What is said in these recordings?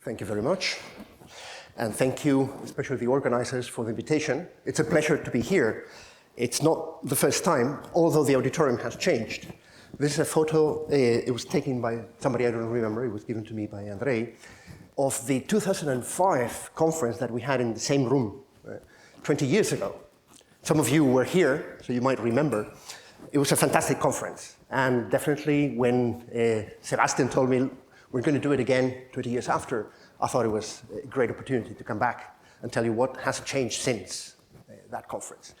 Thank you very much. And thank you, especially the organizers, for the invitation. It's a pleasure to be here. It's not the first time, although the auditorium has changed. This is a photo, it was taken by somebody I don't remember, it was given to me by Andrei, of the 2005 conference that we had in the same room 20 years ago. Some of you were here, so you might remember. It was a fantastic conference. And definitely when Sebastian told me we're going to do it again 20 years after, I thought it was a great opportunity to come back and tell you what has changed since that conference.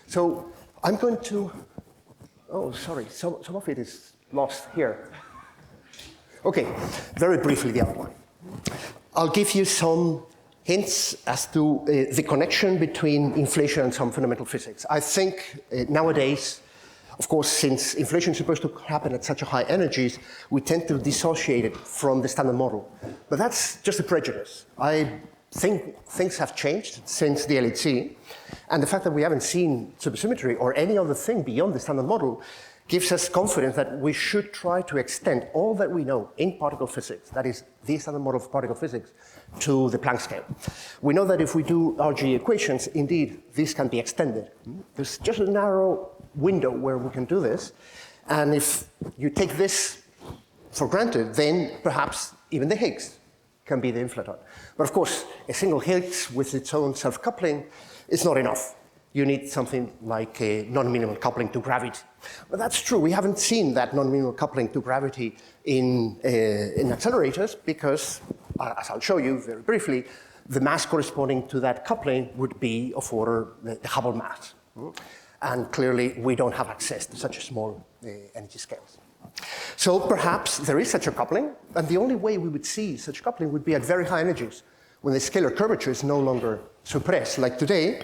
So I'm going to, oh, sorry, some of it is lost here. Okay, very briefly the outline. I'll give you some hints as to the connection between inflation and some fundamental physics. I think nowadays, of course, since inflation is supposed to happen at such high energies, we tend to dissociate it from the standard model. But that's just a prejudice. I think things have changed since the LHC, and the fact that we haven't seen supersymmetry or any other thing beyond the standard model gives us confidence that we should try to extend all that we know in particle physics, that is, the standard model of particle physics, to the Planck scale. We know that if we do RG equations, indeed, this can be extended. There's just a narrow window where we can do this, and if you take this for granted, then perhaps even the Higgs can be the inflaton. But of course, a single Higgs with its own self-coupling is not enough. You need something like a non-minimal coupling to gravity. But that's true, we haven't seen that non-minimal coupling to gravity in accelerators because, as I'll show you very briefly, the mass corresponding to that coupling would be of order the Hubble mass. And clearly, we don't have access to such a small energy scales. So perhaps there is such a coupling, and the only way we would see such coupling would be at very high energies, when the scalar curvature is no longer suppressed, like today,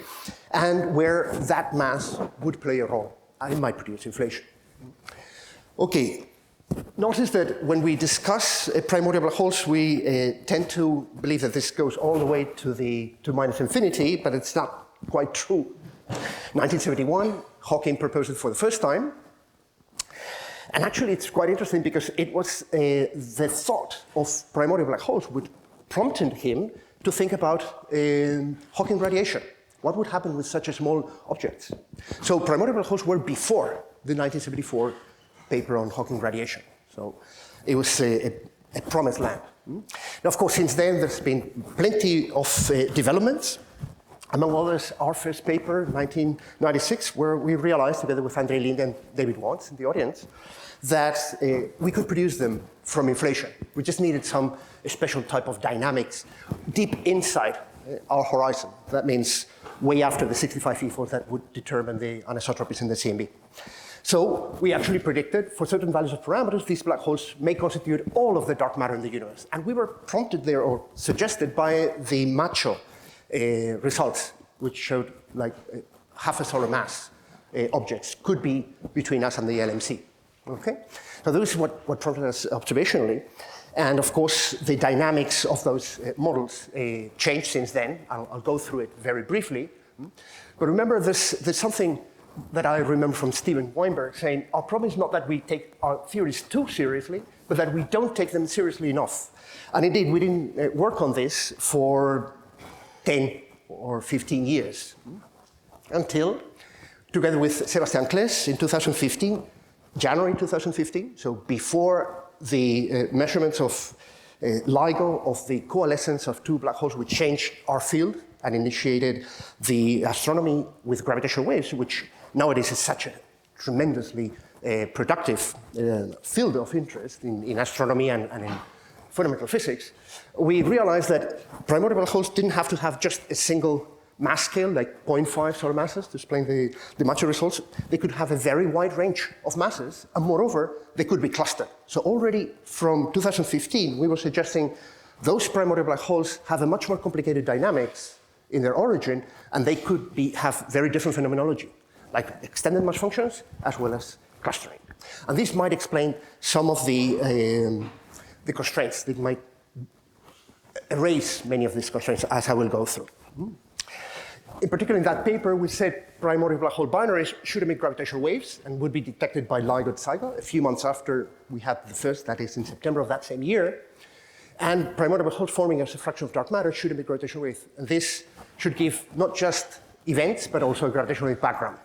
and where that mass would play a role, and it might produce inflation. Okay, notice that when we discuss primordial black holes, we tend to believe that this goes all the way to minus infinity, but it's not quite true. 1971, Hawking proposed it for the first time. And actually, it's quite interesting because it was the thought of primordial black holes which prompted him to think about Hawking radiation. What would happen with such a small object? So primordial black holes were before the 1974 paper on Hawking radiation. So it was a promised land. Now, of course, since then, there's been plenty of developments. Among others, our first paper, 1996, where we realized, together with Andrei Linde and David Watts in the audience, that we could produce them from inflation. We just needed some special type of dynamics deep inside our horizon. That means way after the 65 E4 that would determine the anisotropies in the CMB. So we actually predicted, for certain values of parameters, these black holes may constitute all of the dark matter in the universe. And we were prompted there, or suggested, by the Macho results, which showed like half a solar mass objects could be between us and the LMC. Okay? So this is what prompted us observationally. And of course, the dynamics of those models changed since then. I'll go through it very briefly. But remember, there's something that I remember from Steven Weinberg saying, our problem is not that we take our theories too seriously, but that we don't take them seriously enough. And indeed, we didn't work on this for 10 or 15 years, until, together with Sebastian Claes in 2015, January 2015, so before the measurements of LIGO of the coalescence of two black holes, which changed our field and initiated the astronomy with gravitational waves, which nowadays is such a tremendously productive field of interest in astronomy and in fundamental physics, we realized that primordial black holes didn't have to have just a single mass scale, like 0.5 solar masses, to explain the Macho results. They could have a very wide range of masses, and moreover, they could be clustered. So already from 2015, we were suggesting those primordial black holes have a much more complicated dynamics in their origin, and they could have very different phenomenology, like extended mass functions as well as clustering. And this might explain some of the constraints. That might erase many of these constraints, as I will go through. In particular, in that paper, we said primordial black hole binaries should emit gravitational waves and would be detected by LIGO cycle a few months after we had the first, that is in September of that same year. And primordial black holes forming as a fraction of dark matter should emit gravitational waves. And this should give not just events, but also a gravitational wave background.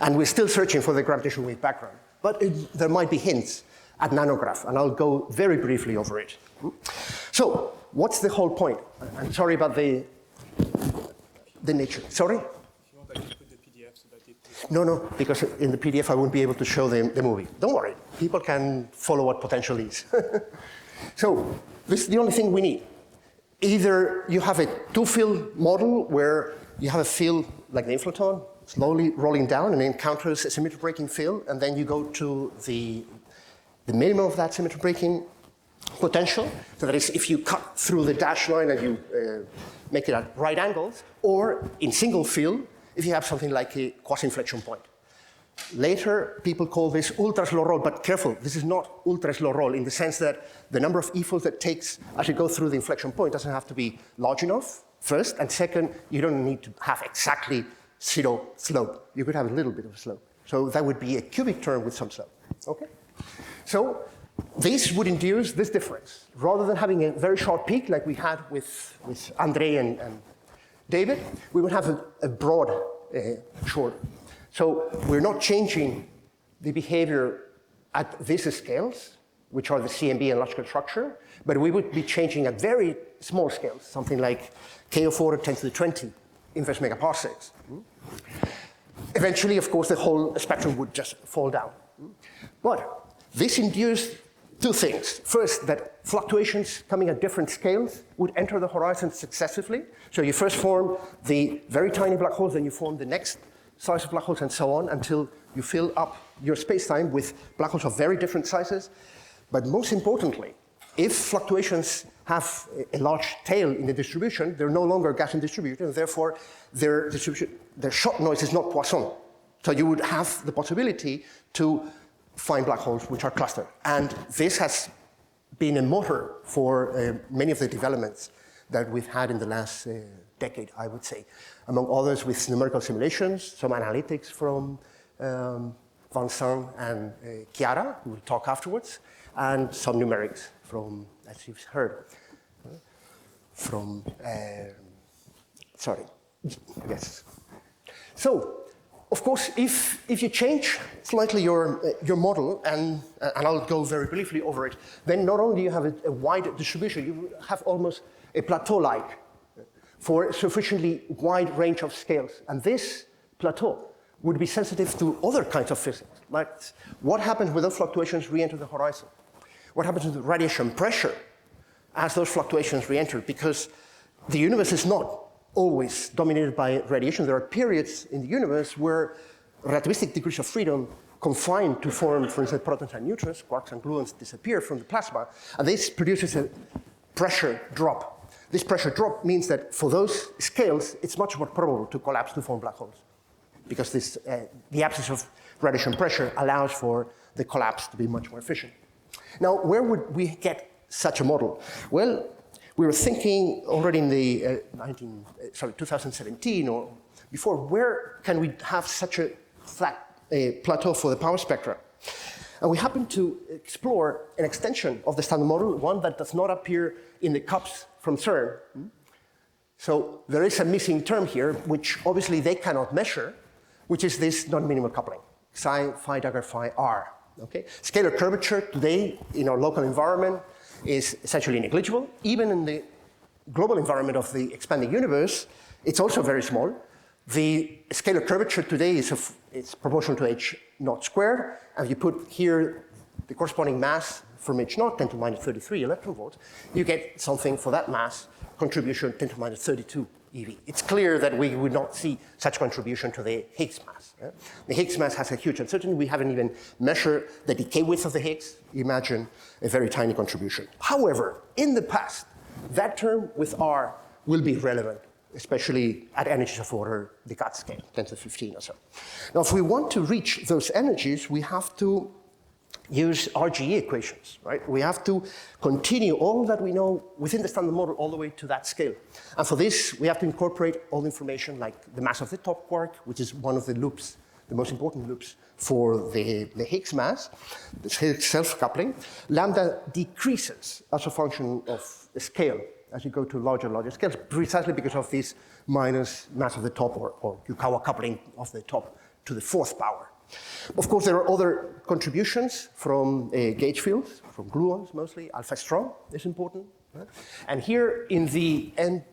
And we're still searching for the gravitational wave background. But there might be hints at nanograph, and I'll go very briefly over it. So, what's the whole point? I'm sorry about the nature. Sorry? No, because in the PDF I won't be able to show the movie. Don't worry, people can follow what potential is. So, this is the only thing we need. Either you have a two-field model where you have a field like the inflaton, slowly rolling down and encounters a symmetry breaking field, and then you go to the minimum of that symmetry breaking potential. So that is, if you cut through the dashed line and you make it at right angles, or in single field, if you have something like a quasi-inflection point. Later, people call this ultra-slow roll, but careful, this is not ultra-slow roll in the sense that the number of e-folds that takes as you go through the inflection point doesn't have to be large enough, first, and second, you don't need to have exactly zero slope. You could have a little bit of a slope. So that would be a cubic term with some slope, okay? So this would induce this difference. Rather than having a very short peak like we had with Andre and David, we would have a broad short. So we're not changing the behavior at these scales, which are the CMB and logical structure, but we would be changing at very small scales, something like K04 10 to the 20 inverse megaparsecs. Eventually, of course, the whole spectrum would just fall down. But this induced two things. First, that fluctuations coming at different scales would enter the horizon successively. So you first form the very tiny black holes, then you form the next size of black holes, and so on, until you fill up your space-time with black holes of very different sizes. But most importantly, if fluctuations have a large tail in the distribution, they're no longer Gaussian distributed, and therefore their shot noise is not Poisson. So you would have the possibility to find black holes which are clustered. And this has been a motor for many of the developments that we've had in the last decade, I would say. Among others with numerical simulations, some analytics from Vincent and Chiara, who will talk afterwards, and some numerics from, as you've heard, from, yes. So, of course, if you change slightly your model, and I'll go very briefly over it, then not only do you have a wide distribution, you have almost a plateau-like for a sufficiently wide range of scales. And this plateau would be sensitive to other kinds of physics, like what happens when those fluctuations re-enter the horizon? What happens to the radiation pressure as those fluctuations re-enter? Because the universe is not always dominated by radiation. There are periods in the universe where relativistic degrees of freedom confine to form, for instance, protons and neutrons, quarks and gluons disappear from the plasma, and this produces a pressure drop. This pressure drop means that for those scales, it's much more probable to collapse to form black holes, because this, the absence of radiation pressure allows for the collapse to be much more efficient. Now, where would we get such a model? Well, we were thinking already in the 2017 or before, where can we have such a flat plateau for the power spectra? And we happened to explore an extension of the standard model, one that does not appear in the cups from CERN. So there is a missing term here, which obviously they cannot measure, which is this non-minimal coupling, psi, phi, dagger, phi, r. Okay? Scalar curvature today in our local environment is essentially negligible. Even in the global environment of the expanding universe, it's also very small. The scalar curvature today is proportional to h naught squared, and you put here the corresponding mass from h naught, 10 to the minus 33 electron volts, you get something for that mass contribution 10 to the minus 32 eV. It's clear that we would not see such contribution to the Higgs mass. The Higgs mass has a huge uncertainty. We haven't even measured the decay width of the Higgs. Imagine a very tiny contribution. However, in the past, that term with R will be relevant, especially at energies of order the Gat scale, 10 to the 15 or so. Now, if we want to reach those energies, we have to use RGE equations, right? We have to continue all that we know within the standard model all the way to that scale. And for this, we have to incorporate all the information like the mass of the top quark, which is one of the loops the most important loops for the Higgs mass, the Higgs self-coupling, lambda decreases as a function of the scale as you go to larger and larger scales, precisely because of this minus mass of the top, or Yukawa coupling of the top to the fourth power. Of course, there are other contributions from gauge fields, from gluons mostly. Alpha strong is important. And here in the end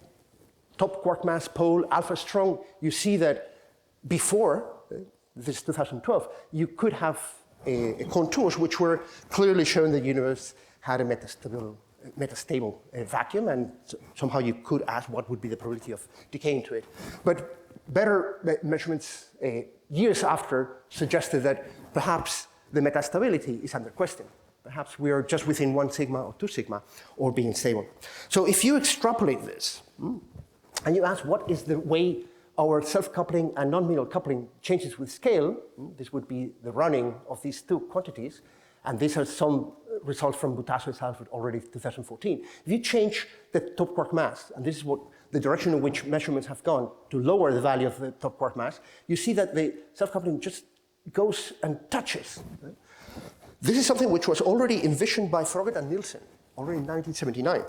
top quark mass pole, alpha strong, you see that before this 2012, you could have contours which were clearly showing the universe had a metastable vacuum, and somehow you could ask what would be the probability of decaying to it. But better measurements years after suggested that perhaps the metastability is under question. Perhaps we are just within 1 sigma or 2 sigma, or being stable. So if you extrapolate this, and you ask what is the way our self-coupling and non-linear coupling changes with scale, this would be the running of these two quantities, and these are some results from Butasso and Salford already in 2014. If you change the top quark mass, and this is what the direction in which measurements have gone to lower the value of the top quark mass, you see that the self-coupling just goes and touches. This is something which was already envisioned by Froggatt and Nielsen already in 1979.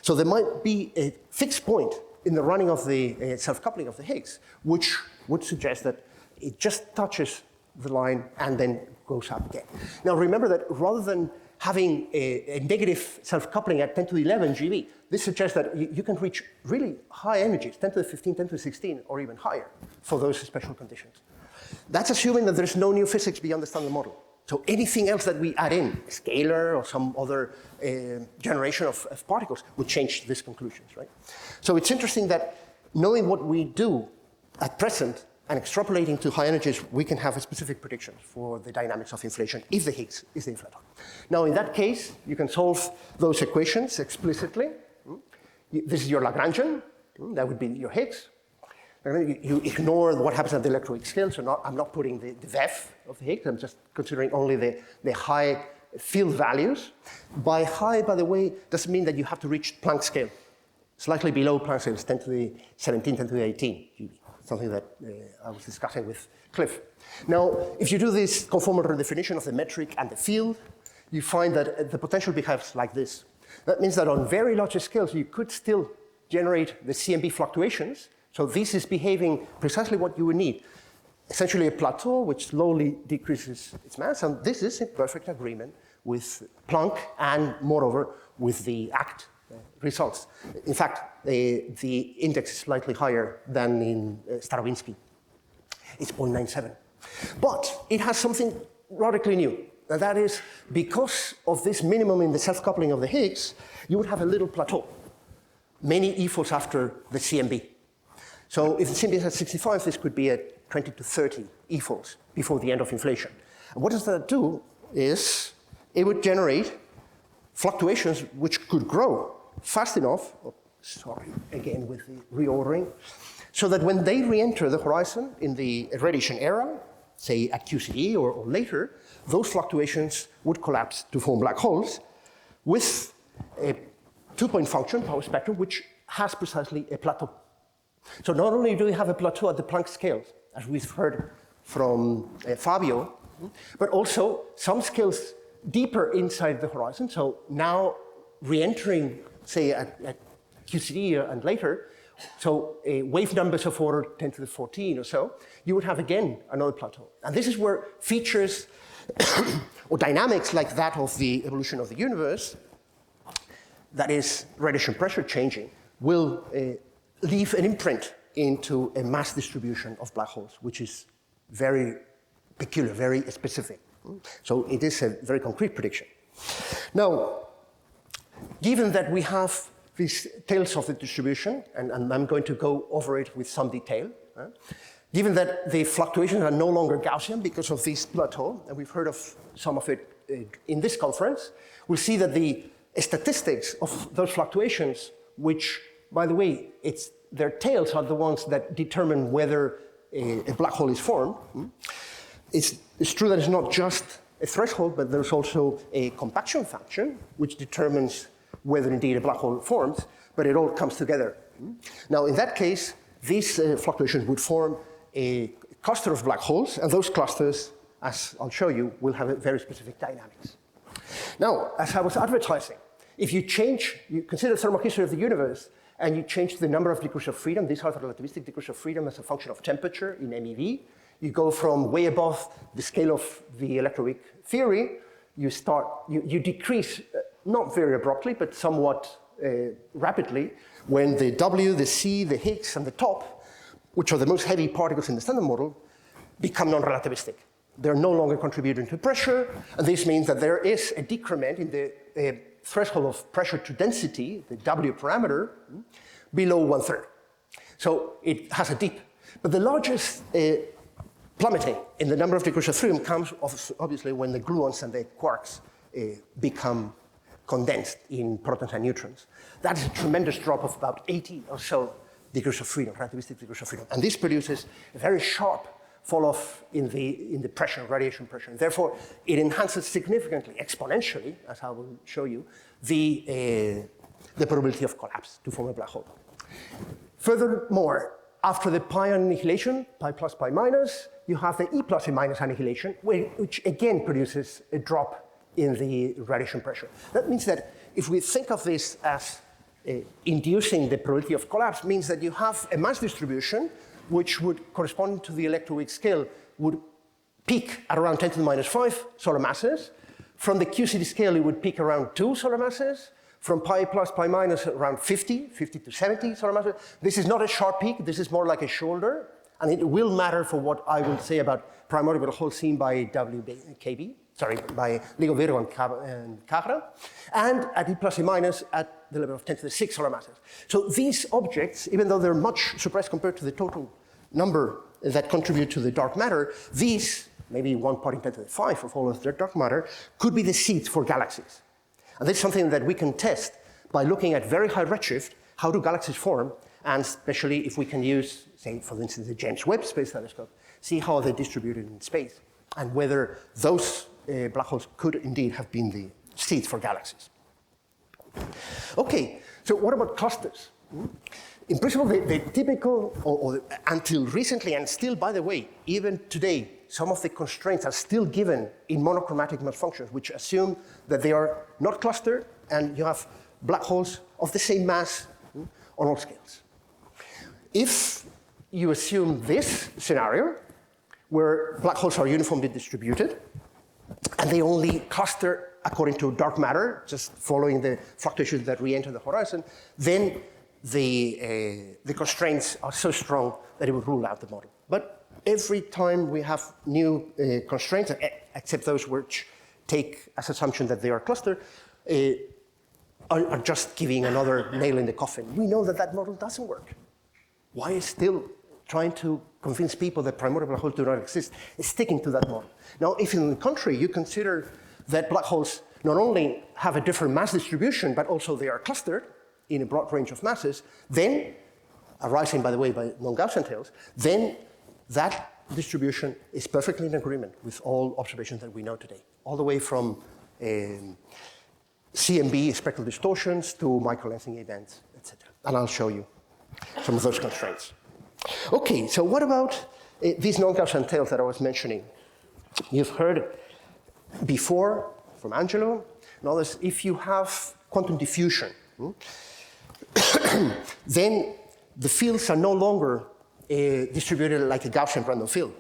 So there might be a fixed point in the running of the self-coupling of the Higgs, which would suggest that it just touches the line and then goes up again. Now remember that rather than having a negative self-coupling at 10 to the 11 GeV, this suggests that you can reach really high energies, 10 to the 15, 10 to the 16, or even higher for those special conditions. That's assuming that there's no new physics beyond the standard model. So anything else that we add in, a scalar or some other generation of particles, would change these conclusions, right? So it's interesting that knowing what we do at present and extrapolating to high energies, we can have a specific prediction for the dynamics of inflation if the Higgs is the inflaton. Now, in that case, you can solve those equations explicitly. This is your Lagrangian. That would be your Higgs. You ignore what happens at the electroweak scale, so I'm not putting the VEF of the Higgs, I'm just considering only the high field values. By high, by the way, doesn't mean that you have to reach Planck scale. Slightly below Planck scale is 10 to the 17, 10 to the 18 GeV, something that I was discussing with Cliff. Now, if you do this conformal redefinition of the metric and the field, you find that the potential behaves like this. That means that on very large scales, you could still generate the CMB fluctuations. So this is behaving precisely what you would need. Essentially a plateau which slowly decreases its mass, and this is in perfect agreement with Planck and moreover with the ACT results. In fact, the index is slightly higher than in Starobinsky. It's 0.97. But it has something radically new, and that is because of this minimum in the self-coupling of the Higgs, you would have a little plateau, many e-folds after the CMB. So if the CMB is at 65, this could be at 20 to 30 e-folds before the end of inflation. And what does that do is it would generate fluctuations which could grow fast enough, again with the reordering, so that when they re-enter the horizon in the radiation era, say at QCD or later, those fluctuations would collapse to form black holes with a two-point function, power spectrum, which has precisely a plateau. So not only do we have a plateau at the Planck scale, as we've heard from Fabio, but also some scales deeper inside the horizon. So now re-entering, say, at QCD and later, so wave numbers of order 10 to the 14 or so, you would have again another plateau. And this is where features or dynamics like that of the evolution of the universe, that is radiation pressure changing, will leave an imprint into a mass distribution of black holes, which is very peculiar, very specific. So it is a very concrete prediction. Now, given that we have these tails of the distribution, and I'm going to go over it with some detail, given that the fluctuations are no longer Gaussian because of this plateau, and we've heard of some of it in this conference, we'll see that the statistics of those fluctuations, which, by the way, their tails are the ones that determine whether a black hole is formed. It's true that it's not just a threshold, but there's also a compaction function, which determines whether indeed a black hole forms, but it all comes together. Now, in that case, these fluctuations would form a cluster of black holes, and those clusters, as I'll show you, will have a very specific dynamics. Now, as I was advertising, if you consider the thermal history of the universe, and you change the number of degrees of freedom, these are the relativistic degrees of freedom as a function of temperature in MeV, you go from way above the scale of the electroweak theory, you decrease, not very abruptly, but somewhat rapidly, when the W, the C, the Higgs, and the top, which are the most heavy particles in the standard model, become non-relativistic. They're no longer contributing to pressure, and this means that there is a decrement in the threshold of pressure to density, the W parameter, below 1/3. So it has a dip. But the largest plummeting in the number of degrees of freedom comes obviously when the gluons and the quarks become condensed in protons and neutrons. That is a tremendous drop of about 80 or so degrees of freedom, relativistic degrees of freedom. And this produces a very sharp fall off in the pressure, radiation pressure. And therefore, it enhances significantly, exponentially, as I will show you, the probability of collapse to form a black hole. Furthermore, after the pi annihilation, pi plus, pi minus, you have the E plus, E minus annihilation, which again produces a drop in the radiation pressure. That means that if we think of this as inducing the probability of collapse, means that you have a mass distribution which would correspond to the electroweak scale, would peak at around 10 to the minus 5 solar masses. From the QCD scale, it would peak around 2 solar masses. From pi plus, pi minus, around 50 to 70 solar masses. This is not a sharp peak, this is more like a shoulder, and it will matter for what I will say about primordial black holes seen by by Ligo Virgo and Cabra, and at E plus, E minus at the level of 10 to the 6 solar masses. So these objects, even though they're much suppressed compared to the total number that contribute to the dark matter, these, maybe 1 part in 10 to the 5 of all of the dark matter, could be the seeds for galaxies. And this is something that we can test by looking at very high redshift, how do galaxies form, and especially if we can use, say, for instance, the James Webb Space Telescope, see how they're distributed in space, and whether those black holes could indeed have been the seeds for galaxies. Okay, so what about clusters? In principle, the typical, or until recently, and still, by the way, even today, some of the constraints are still given in monochromatic mass functions, which assume that they are not clustered and you have black holes of the same mass on all scales. If you assume this scenario, where black holes are uniformly distributed, and they only cluster according to dark matter, just following the fluctuations that re-enter the horizon, then the constraints are so strong that it would rule out the model. But every time we have new constraints, except those which take as assumption that they are clustered, are just giving another nail in the coffin. We know that that model doesn't work. Why is still trying to convince people that primordial black holes do not exist is sticking to that model? Now, if on the contrary, you consider that black holes not only have a different mass distribution, but also they are clustered in a broad range of masses, then, arising, by the way, by non-Gaussian tails, then that distribution is perfectly in agreement with all observations that we know today, all the way from CMB, spectral distortions, to microlensing events, etc. And I'll show you some of those constraints. Okay, so what about these non-Gaussian tails that I was mentioning? You've heard before from Angelo and others, if you have quantum diffusion, then the fields are no longer distributed like a Gaussian random field.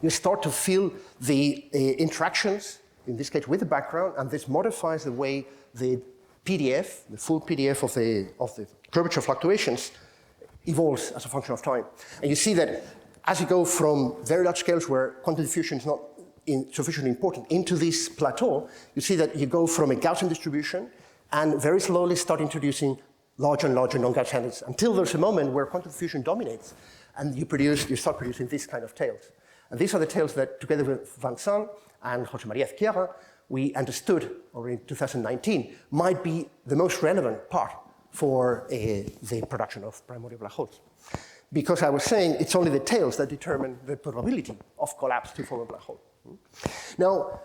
You start to feel the interactions, in this case with the background, and this modifies the way the PDF, the full PDF of the curvature fluctuations, evolves as a function of time. And you see that as you go from very large scales where quantum diffusion is not sufficiently important into this plateau, you see that you go from a Gaussian distribution and very slowly start introducing larger and larger non-Gaussians until there's a moment where quantum diffusion dominates and you start producing this kind of tails. And these are the tails that, together with Vincent and José María Izquierda, we understood already in 2019 might be the most relevant part for the production of primordial black holes. Because I was saying it's only the tails that determine the probability of collapse to form a black hole. Now,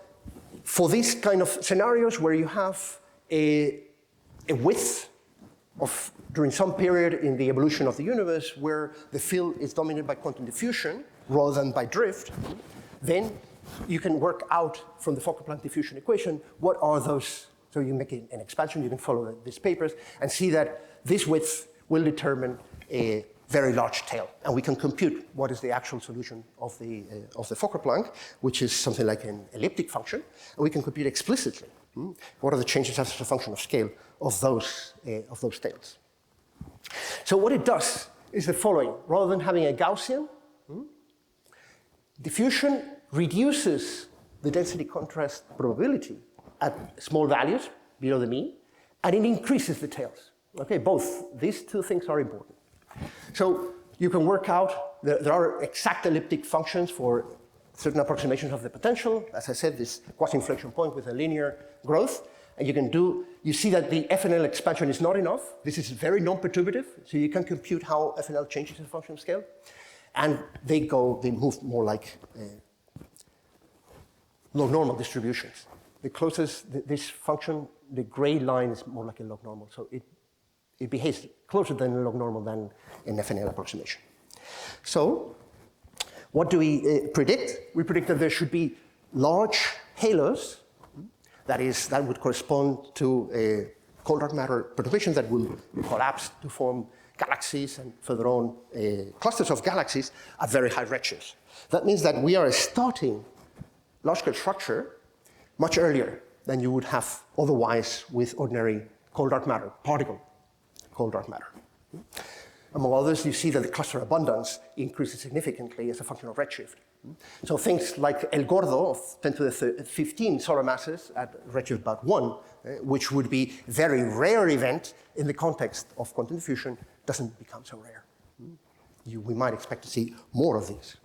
for these kind of scenarios where you have a width during some period in the evolution of the universe where the field is dominated by quantum diffusion, rather than by drift, then you can work out from the Fokker-Planck diffusion equation what are those. So you make an expansion, you can follow these papers, and see that this width will determine a very large tail. And we can compute what is the actual solution of the Fokker-Planck, which is something like an elliptic function. And we can compute explicitly what are the changes as a function of scale of those tails. So what it does is the following. Rather than having a Gaussian, diffusion reduces the density contrast probability at small values below the mean, and it increases the tails. Okay, both these two things are important. So you can work out, there are exact elliptic functions for certain approximations of the potential. As I said, this quasi-inflection point with a linear growth. And you see that the FNL expansion is not enough. This is very non-perturbative, so you can compute how FNL changes as a function of scale. And they move more like log normal distributions. The closest, this function, the gray line is more like a log normal. So it behaves closer than a log normal than an FNL approximation. So what do we predict? We predict that there should be large halos, that would correspond to cold dark matter perturbations that will collapse to form galaxies and further on clusters of galaxies at very high redshifts. That means that we are starting large-scale structure much earlier than you would have otherwise with ordinary cold dark matter, particle cold dark matter. Among others, you see that the cluster abundance increases significantly as a function of redshift. So things like El Gordo of 10 to the 15 solar masses at redshift about 1, which would be a very rare event in the context of quantum diffusion, doesn't become so rare. We might expect to see more of these.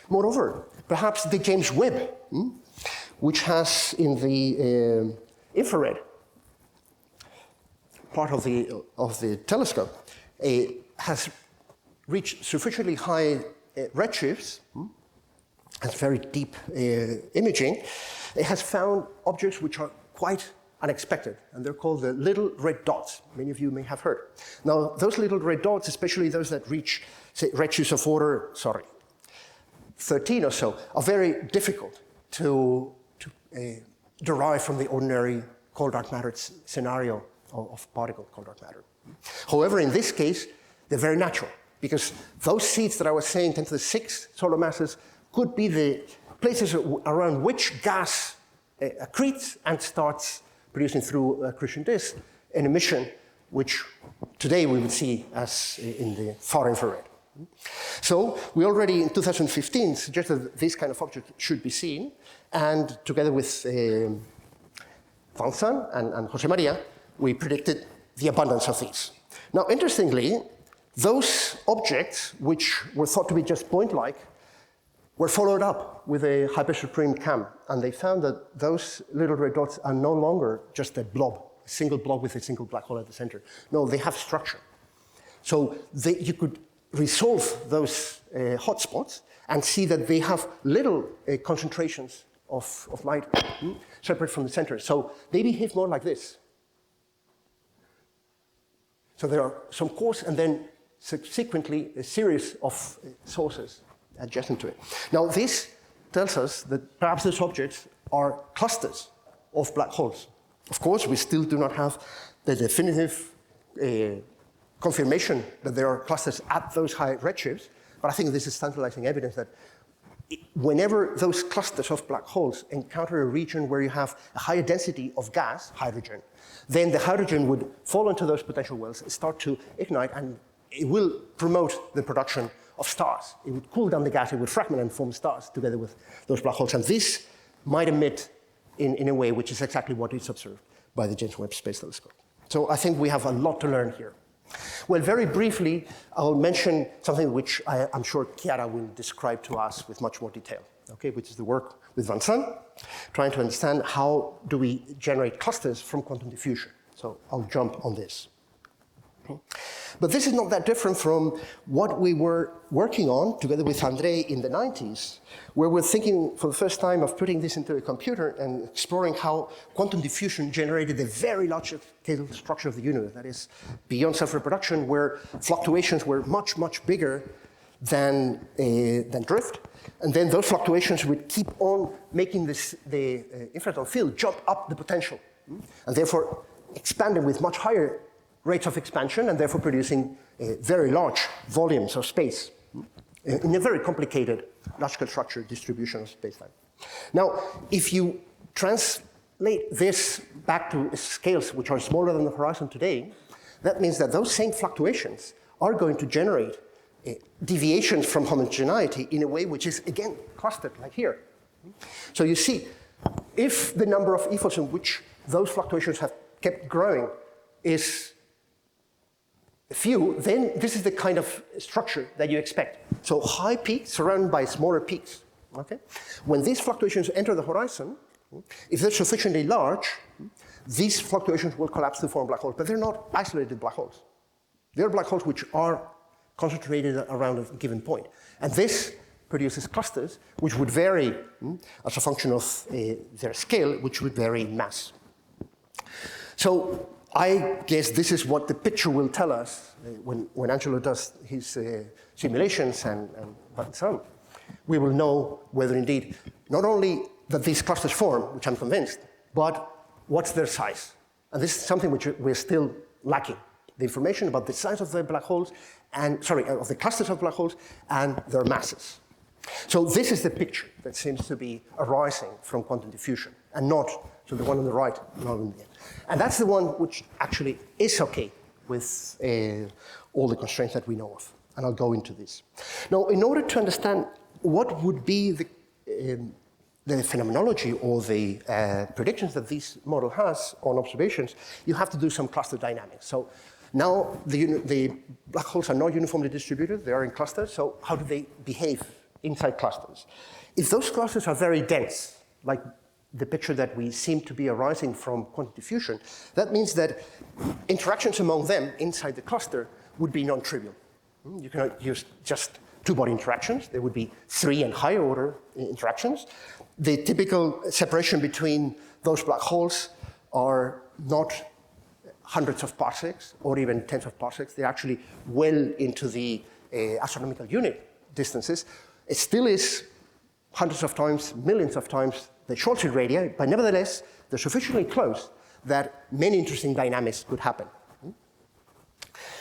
Moreover, perhaps the James Webb, which has in the infrared part of the telescope, has reached sufficiently high redshifts, has very deep imaging. It has found objects which are quite unexpected, and they're called the little red dots. Many of you may have heard. Now, those little red dots, especially those that reach, say, redshifts of order, 13 or so, are very difficult to derive from the ordinary cold dark matter scenario of particle cold dark matter. However, in this case, they're very natural, because those seeds that I was saying, 10 to the 6 solar masses, could be the places around which gas accretes and starts producing through accretion disk an emission which today we would see as in the far infrared. So we already in 2015 suggested that this kind of object should be seen, and together with Vincent and Jose Maria, we predicted the abundance of these. Now, interestingly, those objects, which were thought to be just point-like, were followed up with a high-pressure Prim cam, and they found that those little red dots are no longer just a blob, a single blob with a single black hole at the center. No, they have structure. So you could resolve those hotspots and see that they have little concentrations of light separate from the center. So they behave more like this. So there are some cores and then subsequently a series of sources adjacent to it. Now this tells us that perhaps these objects are clusters of black holes. Of course, we still do not have the definitive confirmation that there are clusters at those high redshifts, but I think this is tantalizing evidence that whenever those clusters of black holes encounter a region where you have a higher density of gas, hydrogen, then the hydrogen would fall into those potential wells, start to ignite, and it will promote the production of stars. It would cool down the gas, it would fragment and form stars together with those black holes. And this might emit in a way which is exactly what is observed by the James Webb Space Telescope. So I think we have a lot to learn here. Well, very briefly, I'll mention something which I'm sure Chiara will describe to us with much more detail, okay, which is the work with Vincent, trying to understand how do we generate clusters from quantum diffusion. So I'll jump on this. Okay. But this is not that different from what we were working on together with Andrei in the 90s, where we're thinking for the first time of putting this into a computer and exploring how quantum diffusion generated a very large-scale structure of the universe, that is, beyond self-reproduction, where fluctuations were much, much bigger than drift. And then those fluctuations would keep on making the infrared field jump up the potential, and therefore expanding with much higher rates of expansion, and therefore producing very large volumes of space in a very complicated logical structure distribution of space-time. Now, if you translate this back to scales which are smaller than the horizon today, that means that those same fluctuations are going to generate deviations from homogeneity in a way which is, again, clustered, like here. So you see, if the number of epochs in which those fluctuations have kept growing is few, then this is the kind of structure that you expect. So high peaks surrounded by smaller peaks. Okay? When these fluctuations enter the horizon, if they're sufficiently large, these fluctuations will collapse to form black holes, but they're not isolated black holes. They're black holes which are concentrated around a given point. And this produces clusters which would vary as a function of their scale, which would vary in mass. So I guess this is what the picture will tell us when Angelo does his simulations and so on. We will know whether indeed, not only that these clusters form, which I'm convinced, but what's their size. And this is something which we're still lacking. The information about the size of the black holes, of the clusters of black holes and their masses. So this is the picture that seems to be arising from quantum diffusion, and not so the one on the right, not on the end. And that's the one which actually is okay with all the constraints that we know of. And I'll go into this. Now, in order to understand what would be the phenomenology or the predictions that this model has on observations, you have to do some cluster dynamics. So now the black holes are not uniformly distributed, they are in clusters, so how do they behave inside clusters? If those clusters are very dense, like the picture that we seem to be arising from quantum diffusion, that means that interactions among them inside the cluster would be non-trivial. You cannot use just two-body interactions. There would be 3 and higher order interactions. The typical separation between those black holes are not hundreds of parsecs or even tens of parsecs. They're actually well into the astronomical unit distances. It still is hundreds of times, millions of times the Schwarzschild radii, but nevertheless, they're sufficiently close that many interesting dynamics could happen.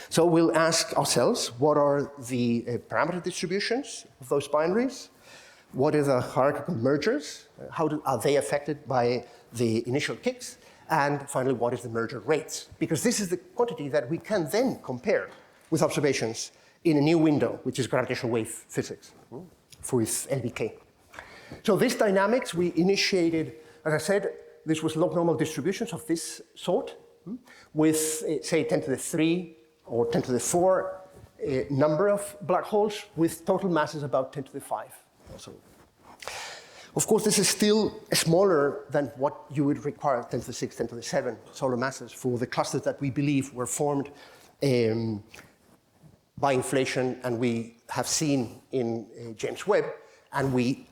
So we'll ask ourselves, what are the parameter distributions of those binaries? What are the hierarchical mergers? How are they affected by the initial kicks? And finally, what is the merger rates? Because this is the quantity that we can then compare with observations in a new window, which is gravitational wave physics, with LBK. So this dynamics we initiated, as I said, this was log normal distributions of this sort, with, say, 10 to the 3 or 10 to the 4 number of black holes with total masses about 10 to the 5. Also. Of course, this is still smaller than what you would require, 10 to the 6, 10 to the 7 solar masses for the clusters that we believe were formed by inflation, and we have seen in James Webb, and we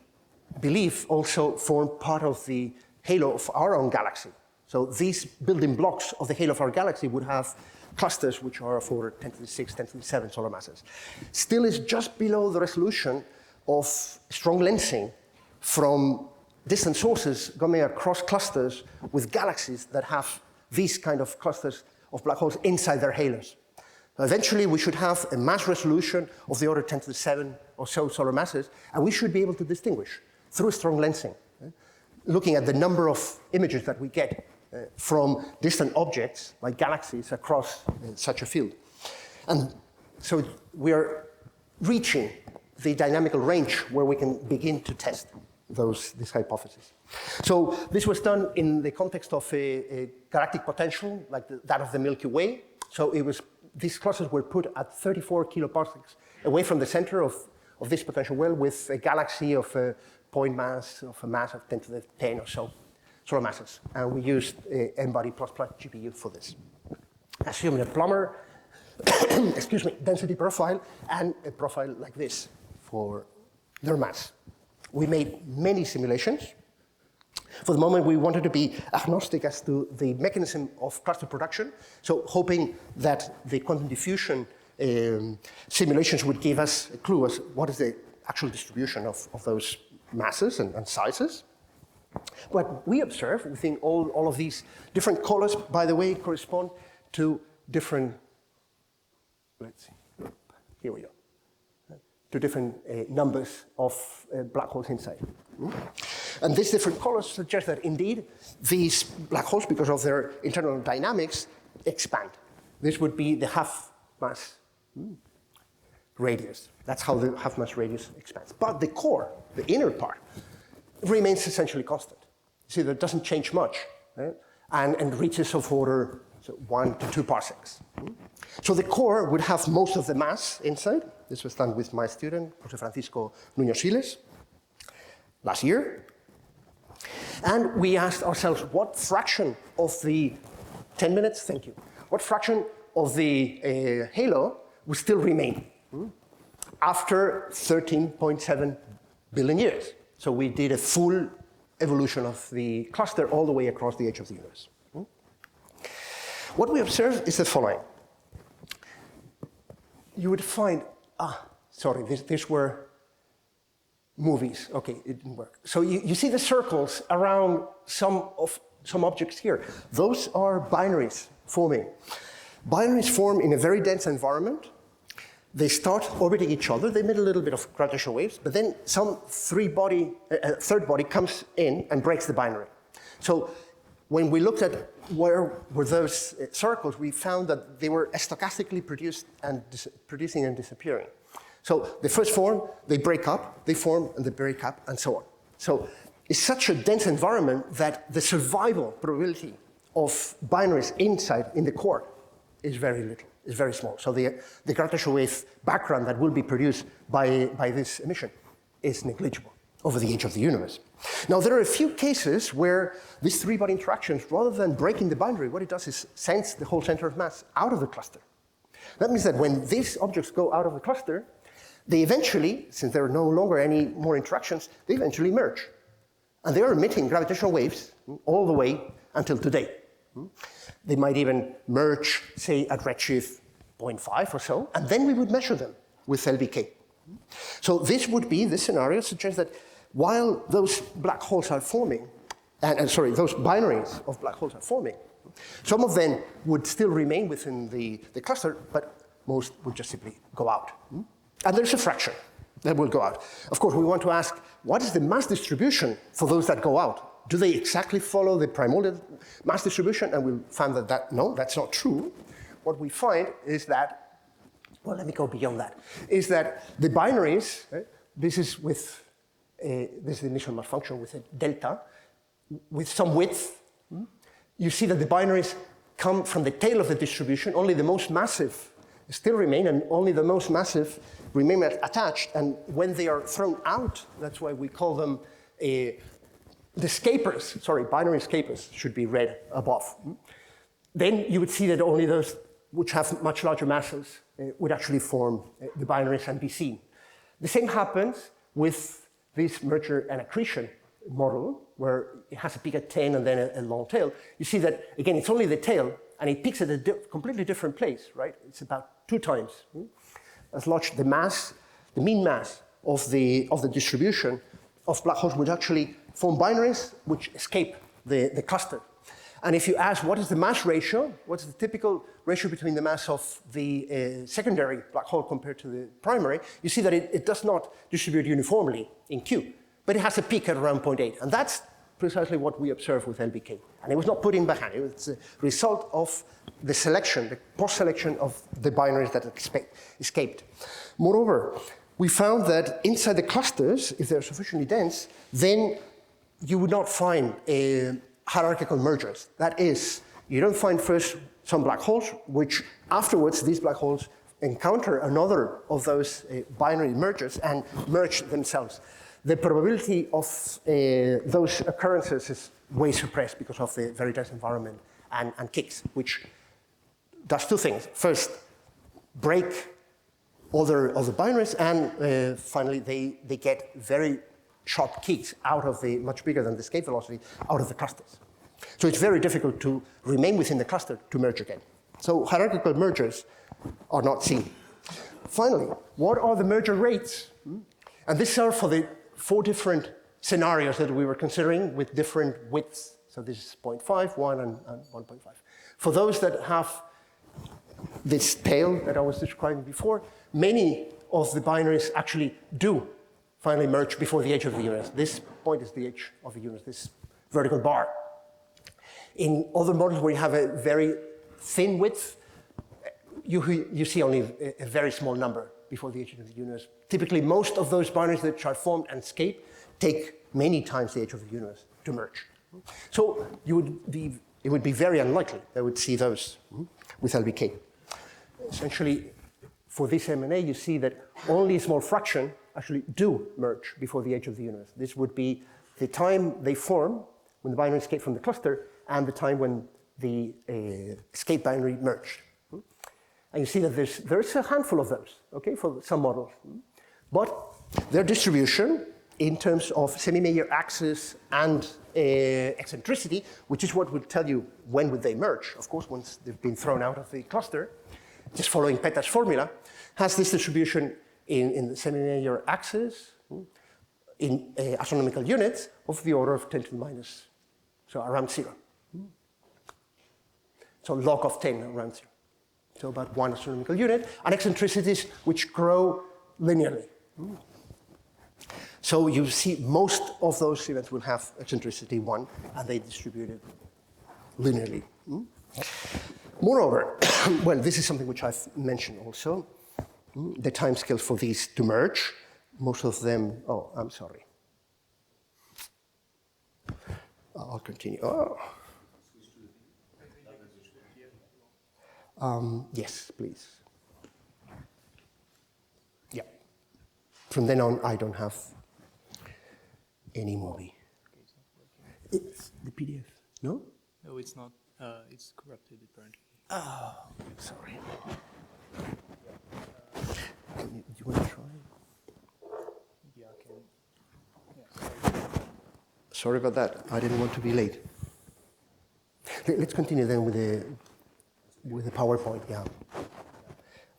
believe also form part of the halo of our own galaxy. So these building blocks of the halo of our galaxy would have clusters which are for 10 to the 6, 10 to the 7 solar masses. Still is just below the resolution of strong lensing from distant sources going across clusters with galaxies that have these kind of clusters of black holes inside their halos. Eventually, we should have a mass resolution of the order 10 to the 7 or so solar masses, and we should be able to distinguish through strong lensing, looking at the number of images that we get from distant objects, like galaxies, across such a field. And so we are reaching the dynamical range where we can begin to test this hypothesis. So this was done in the context of a galactic potential, like that of the Milky Way. So these clusters were put at 34 kiloparsecs away from the center of this potential well, with a galaxy of a point mass of a mass of 10 to the 10 or so solar masses. And we used n-body plus GPU for this. Assuming a Plummer density profile and a profile like this for their mass. We made many simulations. For the moment, we wanted to be agnostic as to the mechanism of cluster production, so hoping that the quantum diffusion simulations would give us a clue as what is the actual distribution of those masses and sizes. What we observe within all of these different colors, by the way, correspond to different, let's see, here we go, to different numbers of black holes inside. And these different colors suggest that indeed these black holes, because of their internal dynamics, expand. This would be the half-mass radius. That's how the half-mass radius expands. But the core, the inner part, remains essentially constant. See, that doesn't change much, right? and reaches of order 1 to 2 parsecs. So the core would have most of the mass inside. This was done with my student, José Francisco Nuño-Siles, last year. And we asked ourselves, what fraction of the 10 minutes, thank you, what fraction of the halo would still remain after 13.7 billion years? So we did a full evolution of the cluster all the way across the edge of the universe. What we observed is the following. You would find, sorry, these were movies. Okay, it didn't work. So you see the circles around some objects here. Those are binaries forming. Binaries form in a very dense environment. They start orbiting each other. They emit a little bit of gravitational waves, but then some third body comes in and breaks the binary. So when we looked at where were those circles, we found that they were stochastically producing and disappearing. So they first form, they break up, they form, and they break up, and so on. So it's such a dense environment that the survival probability of binaries inside in the core is very little. Is very small. So the gravitational wave background that will be produced by this emission is negligible over the age of the universe. Now, there are a few cases where these three-body interactions, rather than breaking the binary, what it does is sends the whole center of mass out of the cluster. That means that when these objects go out of the cluster, they eventually, since there are no longer any more interactions, they eventually merge. And they are emitting gravitational waves all the way until today. They might even merge, say, at redshift 0.5 or so, and then we would measure them with LBK. So this scenario suggests that while those black holes are forming, those binaries of black holes are forming, some of them would still remain within the cluster, but most would just simply go out. And there's a fraction that will go out. Of course, we want to ask, what is the mass distribution for those that go out? Do they exactly follow the primordial mass distribution? And we found that no, that's not true. What we find is that, well, let me go beyond that, is that the binaries, right, this is the initial mass function with a delta, with some width. You see that the binaries come from the tail of the distribution. Only the most massive still remain, and only the most massive remain attached. And when they are thrown out, that's why we call them the escapers, binary escapers should be read above. Then you would see that only those which have much larger masses would actually form the binaries and be seen. The same happens with this merger and accretion model, where it has a peak at 10 and then a long tail. You see that, again, it's only the tail, and it peaks at a completely different place, right? It's about 2 times as large. The mass, the mean mass of the distribution of black holes would actually form binaries which escape the cluster. And if you ask what is the mass ratio, what's the typical ratio between the mass of the secondary black hole compared to the primary, you see that it does not distribute uniformly in Q, but it has a peak at around 0.8. And that's precisely what we observe with LBK. And it was not put in by hand, it's a result of the selection, the post-selection of the binaries that escaped. Moreover, we found that inside the clusters, if they're sufficiently dense, then you would not find hierarchical mergers. That is, you don't find first some black holes, which afterwards these black holes encounter another of those binary mergers and merge themselves. The probability of those occurrences is way suppressed because of the very dense environment and kicks, which does 2 things. First, break other binaries, and finally they get very sharp kicks out of the, much bigger than the escape velocity, out of the clusters. So it's very difficult to remain within the cluster to merge again. So hierarchical mergers are not seen Finally, what are the merger rates? And these are for the 4 different scenarios that we were considering with different widths. So this is 0.5, 1, and 1.5. For those that have this tail that I was describing before, many of the binaries actually do finally merge before the edge of the universe. This point is the edge of the universe, this vertical bar. In other models where you have a very thin width, you see only a very small number before the edge of the universe. Typically, most of those binaries that are formed and escape take many times the edge of the universe to merge. So it would be very unlikely that we would see those with LBK. Essentially, for this M&A, you see that only a small fraction actually do merge before the edge of the universe. This would be the time they form, when the binary escaped from the cluster, and the time when the escape binary merged. And you see that there's a handful of those, okay, for some models. But their distribution in terms of semi-major axis and eccentricity, which is what will tell you when would they merge, of course, once they've been thrown out of the cluster, just following Petash's formula, has this distribution in the semi-major axis in astronomical units of the order of 10 to the minus, so around 0. So log of 10 around 0. So about 1 astronomical unit, and eccentricities which grow linearly. So you see most of those events will have eccentricity 1, and they distribute it linearly. Moreover, well, this is something which I've mentioned also, the timescales for these to merge. Most of them, oh, I'm sorry. I'll continue. Oh. Yes, please. Yeah. From then on, I don't have any movie. It's the PDF, no? No, it's not. It's corrupted, apparently. Oh, sorry. Do you want to try? Yeah, I can. Yeah, Sorry about that. I didn't want to be late. Let's continue then with the PowerPoint. Yeah.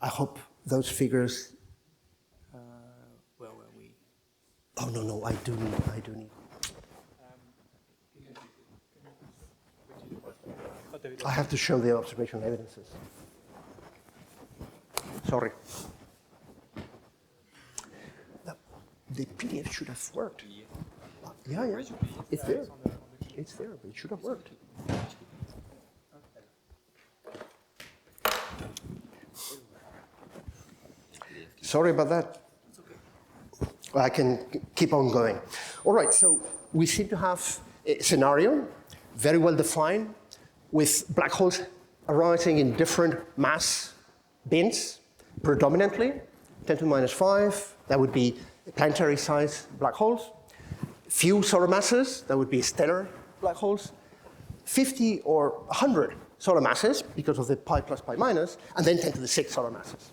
I hope those figures. Well, we. Oh no, I do need. I have to show the observational evidences. Sorry. The PDF should have worked. Yeah, it's there. It's there, but it should have worked. Sorry about that. I can keep on going. All right, so we seem to have a scenario, very well defined, with black holes arising in different mass bins, predominantly 10 to the minus 5, that would be planetary size black holes, few solar masses, that would be stellar black holes, 50 or 100 solar masses because of the pi plus pi minus, and then 10 to the 6 solar masses.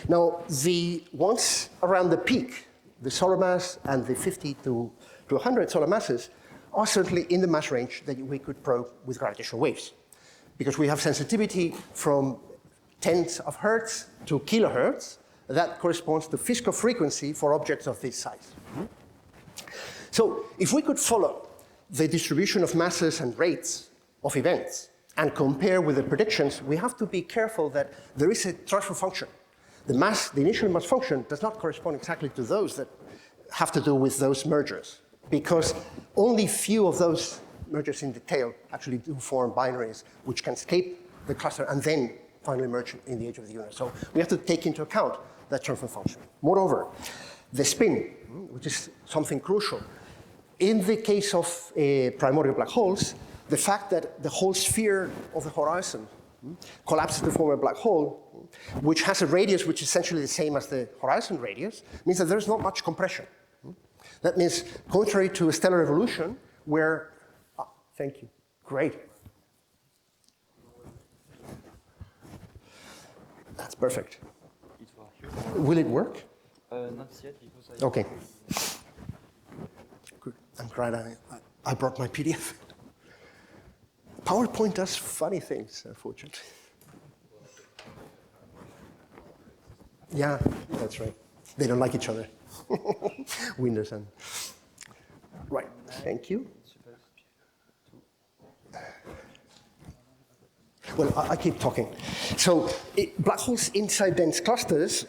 Now, the ones around the peak, the solar mass and the 50 to 100 solar masses, are certainly in the mass range that we could probe with gravitational waves, because we have sensitivity from tens of hertz to kilohertz. That corresponds to Fischl frequency for objects of this size. So if we could follow the distribution of masses and rates of events and compare with the predictions, we have to be careful that there is a transfer function. The initial mass function does not correspond exactly to those that have to do with those mergers, because only few of those mergers in the tail actually do form binaries which can escape the cluster and then finally merge in the edge of the universe. So we have to take into account that transfer function. Moreover, the spin, which is something crucial. In the case of primordial black holes, the fact that the whole sphere of the horizon collapses to form a black hole, which has a radius which is essentially the same as the horizon radius, means that there's not much compression. That means, contrary to a stellar evolution, where, thank you, great. That's perfect. Will it work? Not yet, because Okay. Good. I'm glad I brought my PDF. PowerPoint does funny things, unfortunately. Yeah, that's right. They don't like each other. Wind and sun. Right, thank you. Well, I keep talking. So black holes inside dense clusters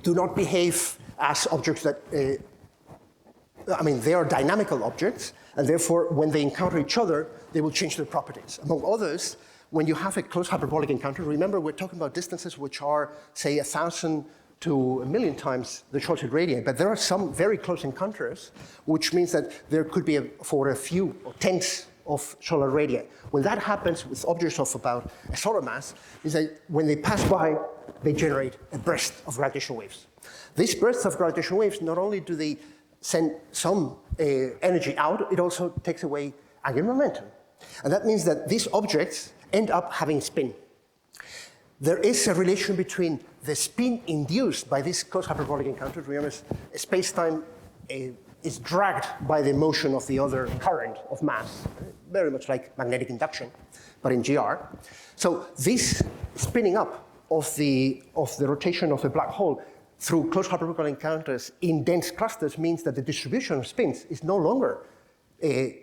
do not behave as objects that, they are dynamical objects, and therefore when they encounter each other, they will change their properties. Among others, when you have a close hyperbolic encounter, remember we're talking about distances which are, say, 1,000 to 1,000,000 times the shorted radii, but there are some very close encounters, which means that there could be, for a few or tens of solar radii. When that happens with objects of about a solar mass, is that when they pass by, they generate a burst of gravitational waves. These bursts of gravitational waves, not only do they send some energy out, it also takes away angular momentum. And that means that these objects end up having spin. There is a relation between the spin induced by this close hyperbolic encounter. Remember, space-time is dragged by the motion of the other current of mass, very much like magnetic induction, but in GR. So this spinning up of the rotation of the black hole through close hyperbolic encounters in dense clusters means that the distribution of spins is no longer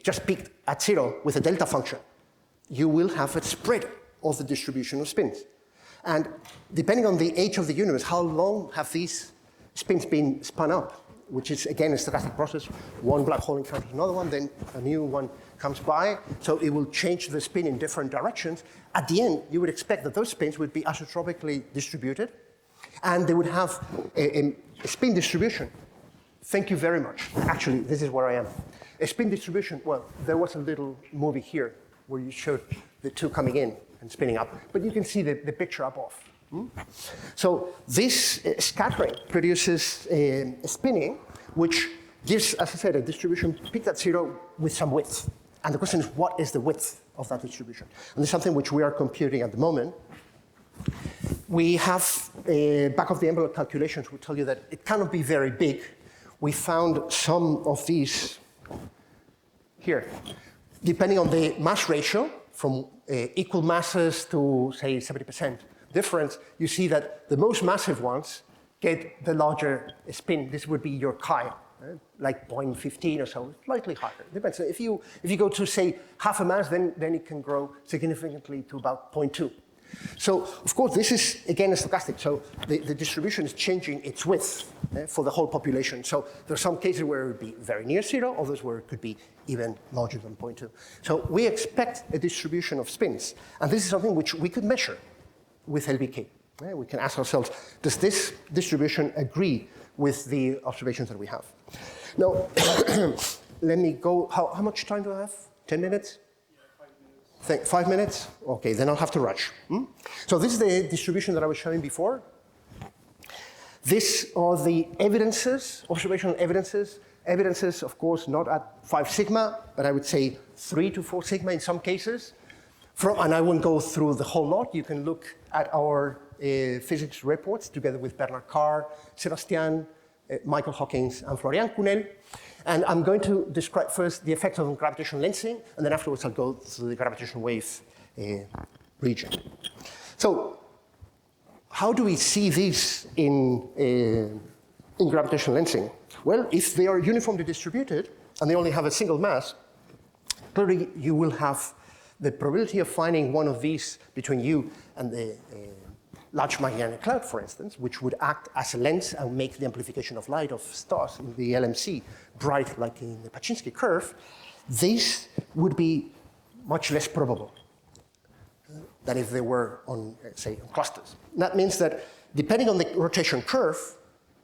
just peaked at zero with a delta function. You will have a spread of the distribution of spins. And depending on the age of the universe, how long have these spins been spun up, which is, again, a stochastic process. One black hole encounters another one, then a new one comes by, so it will change the spin in different directions. At the end, you would expect that those spins would be isotropically distributed, and they would have a spin distribution. Thank you very much. Actually, this is where I am. A spin distribution, well, there was a little movie here where you showed the two coming in and spinning up, but you can see the picture above. So this scattering produces a spinning, which gives, as I said, a distribution peaked at zero with some width. And the question is, what is the width of that distribution? And this is something which we are computing at the moment. We have back-of-the-envelope calculations which tell you that it cannot be very big. We found some of these here. Depending on the mass ratio, from equal masses to, say, 70% difference, you see that the most massive ones get the larger spin. This would be your chi, like 0.15 or so, slightly higher. Depends. So if you go to, say, half a mass, then it can grow significantly to about 0.2. So, of course, this is, again, a stochastic. So the distribution is changing its width for the whole population. So there are some cases where it would be very near zero, others where it could be even larger than 0.2. So we expect a distribution of spins. And this is something which we could measure with LBK. We can ask ourselves, does this distribution agree with the observations that we have? Now, let me go. How much time do I have? 10 minutes? 5 minutes? Okay, then I'll have to rush. So this is the distribution that I was showing before. These are the evidences, observational evidences. Evidences, of course, not at 5 sigma, but I would say 3 to 4 sigma in some cases. And I won't go through the whole lot. You can look at our physics reports together with Bernard Carr, Sebastian, Michael Hawkins, and Florian Cunel. And I'm going to describe first the effects of gravitational lensing, and then afterwards I'll go through the gravitational wave region. So how do we see these in gravitational lensing? Well, if they are uniformly distributed, and they only have a single mass, clearly you will have the probability of finding one of these between you and the Large Magellanic Cloud, for instance, which would act as a lens and make the amplification of light of stars in the LMC bright like in the Paczynski curve, this would be much less probable than if they were on, say, on clusters. And that means that depending on the rotation curve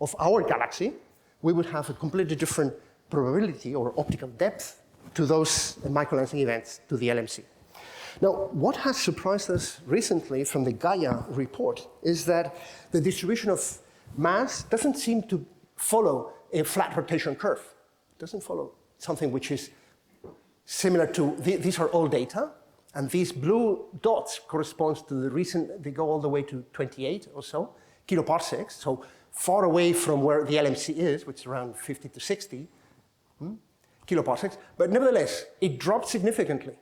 of our galaxy, we would have a completely different probability or optical depth to those microlensing events to the LMC. Now, what has surprised us recently from the Gaia report is that the distribution of mass doesn't seem to follow a flat rotation curve. It doesn't follow something which is similar to, these are all data, and these blue dots correspond to the recent, they go all the way to 28 or so kiloparsecs, so far away from where the LMC is, which is around 50 to 60 kiloparsecs, but nevertheless, it dropped significantly.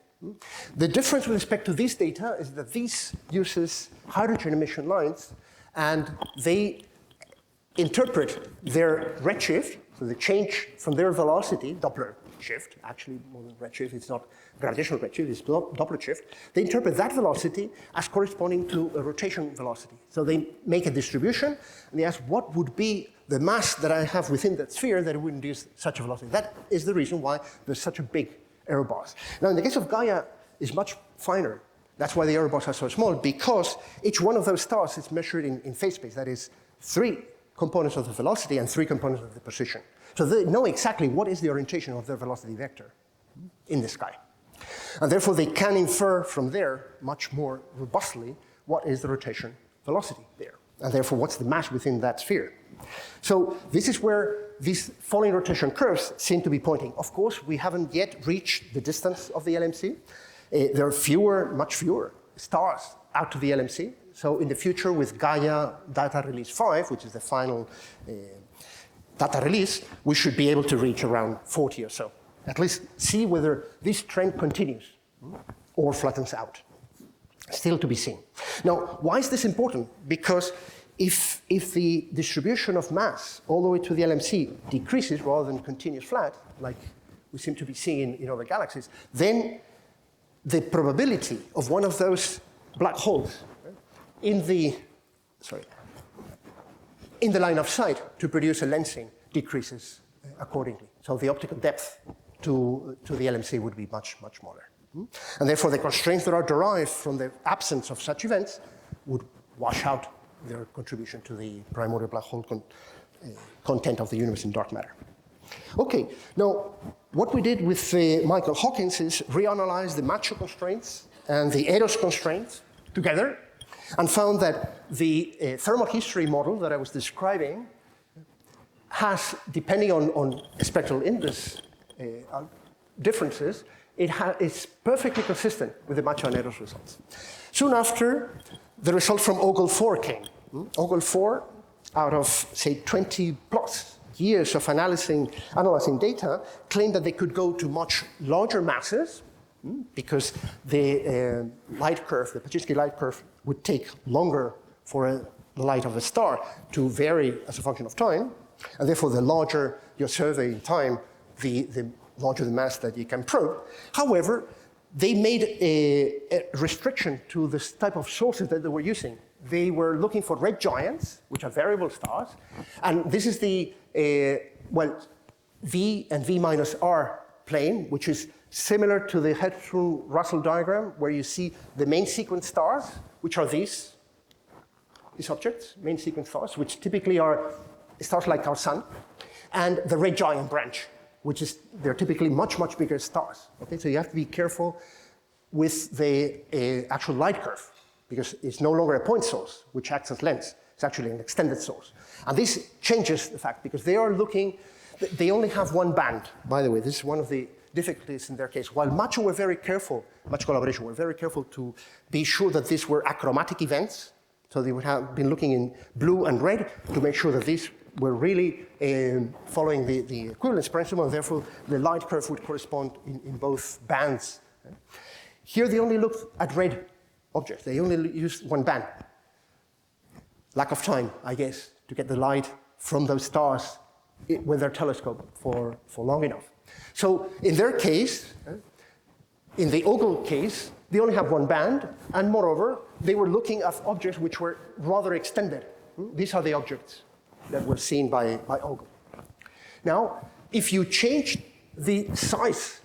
The difference with respect to this data is that this uses hydrogen emission lines, and they interpret their redshift, so the change from their velocity, Doppler shift, actually more than redshift, it's not gravitational redshift, it's Doppler shift. They interpret that velocity as corresponding to a rotation velocity. So they make a distribution, and they ask what would be the mass that I have within that sphere that it would induce such a velocity. That is the reason why there's such a big error bars. Now, in the case of Gaia, it's much finer. That's why the error bars are so small, because each one of those stars is measured in phase space. That is 3 components of the velocity and 3 components of the position. So they know exactly what is the orientation of their velocity vector in the sky. And therefore, they can infer from there much more robustly what is the rotation velocity there, and therefore what's the mass within that sphere. So this is where these falling rotation curves seem to be pointing. Of course, we haven't yet reached the distance of the LMC. There are much fewer stars out to the LMC. So in the future, with Gaia data release 5, which is the final data release, we should be able to reach around 40 or so. At least see whether this trend continues or flattens out. Still to be seen. Now, why is this important? Because if the distribution of mass all the way to the LMC decreases rather than continues flat, like we seem to be seeing in other galaxies, then the probability of one of those black holes in the line of sight to produce a lensing decreases accordingly. So the optical depth to the LMC would be much, much smaller. And therefore, the constraints that are derived from the absence of such events would wash out their contribution to the primordial black hole content of the universe in dark matter. Okay, now, what we did with Michael Hawkins is reanalyze the macho constraints and the Eros constraints together, and found that the thermal history model that I was describing has, depending on spectral index differences, it's perfectly consistent with the Macho and Eros results. Soon after, the result from Ogle 4 came. Ogle 4, out of, say, 20 plus years of analyzing data, claimed that they could go to much larger masses because the light curve, the Paczynski light curve, would take longer for the light of a star to vary as a function of time, and therefore the larger your survey in time, the larger the mass that you can probe. However, they made a restriction to this type of sources that they were using. They were looking for red giants, which are variable stars, and this is the, V and V minus R plane, which is similar to the Hertzsprung-Russell diagram, where you see the main sequence stars, which are these objects, main sequence stars, which typically are stars like our sun, and the red giant branch, which is, they're typically much, much bigger stars. Okay, so you have to be careful with the actual light curve, because it's no longer a point source, which acts as lens. It's actually an extended source. And this changes the fact, because they are looking, they only have one band. By the way, this is one of the difficulties in their case. While Macho were very careful, Macho collaboration were very careful to be sure that these were achromatic events, so they would have been looking in blue and red to make sure that these were really following the equivalence principle, and therefore the light curve would correspond in both bands. Here they only looked at red objects. They only used one band. Lack of time, I guess, to get the light from those stars with their telescope for long enough. So in their case, in the Ogle case, they only have one band, and moreover, they were looking at objects which were rather extended. These are the objects that were seen by Ogle. Now, if you change the size,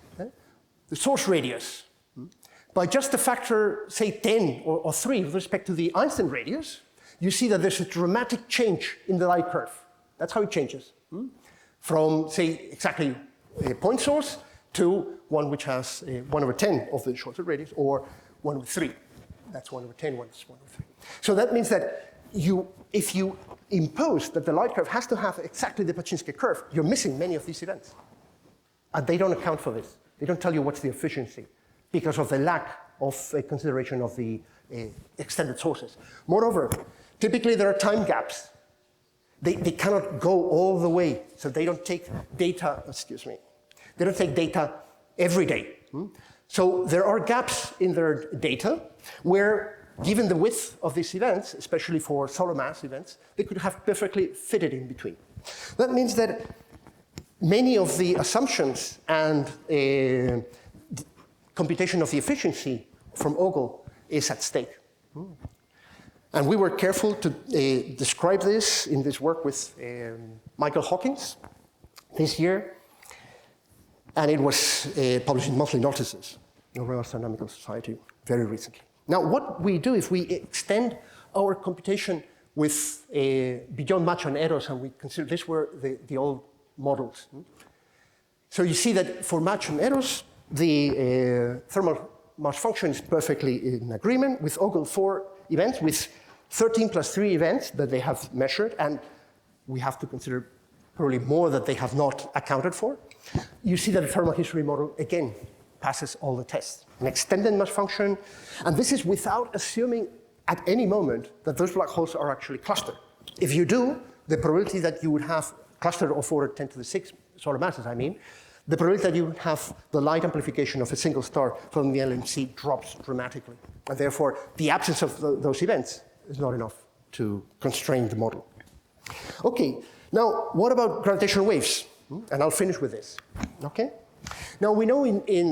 the source radius, by just a factor, say 10 or 3 with respect to the Einstein radius, you see that there's a dramatic change in the light curve. That's how it changes. From, say, exactly a point source to one which has 1/10 of the shorter radius, or 1/3. That's 1/10, 1/3. So that means that if you impose that the light curve has to have exactly the Paczynski curve, you're missing many of these events. And they don't account for this. They don't tell you what's the efficiency because of the lack of consideration of the extended sources. Moreover, typically there are time gaps. They cannot go all the way, so they don't take data, they don't take data every day. So there are gaps in their data where given the width of these events, especially for solar mass events, they could have perfectly fitted in between. That means that many of the assumptions and computation of the efficiency from Ogle is at stake. And we were careful to describe this in this work with Michael Hawkins this year, and it was published in Monthly Notices, the Royal Astronomical Society, very recently. Now, what we do if we extend our computation with beyond Mach and Eros, and we consider this were the old models. So you see that for Mach and Eros, the thermal mass function is perfectly in agreement with Ogle 4 events, with 13 plus 3 events that they have measured, and we have to consider probably more that they have not accounted for. You see that the thermal history model, again, passes all the tests. An extended mass function, and this is without assuming at any moment that those black holes are actually clustered. If you do, the probability that you would have clustered of order 10 to the 6 solar masses, the probability that you would have the light amplification of a single star from the LMC drops dramatically. And therefore, the absence of those events is not enough to constrain the model. Okay, now what about gravitational waves? And I'll finish with this, okay? Now we know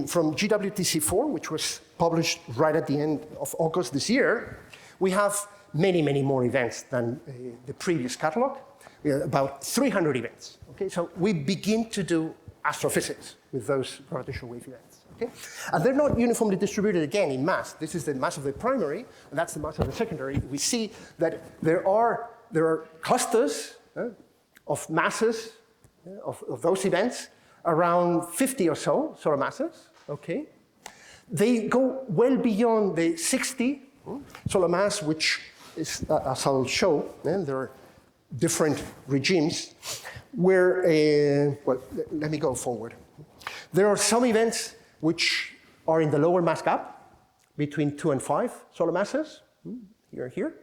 from GWTC4, which was published right at the end of August this year, we have many, many more events than the previous catalog. We have about 300 events, okay? So we begin to do astrophysics with those gravitational wave events, okay? And they're not uniformly distributed again in mass. This is the mass of the primary, and that's the mass of the secondary. We see that there are clusters of masses of those events, around 50 or so solar masses, okay? They go well beyond the 60 solar mass, which is, as I'll show, there are different regimes where, well, let me go forward. There are some events which are in the lower mass gap between 2 and 5 solar masses, here and here.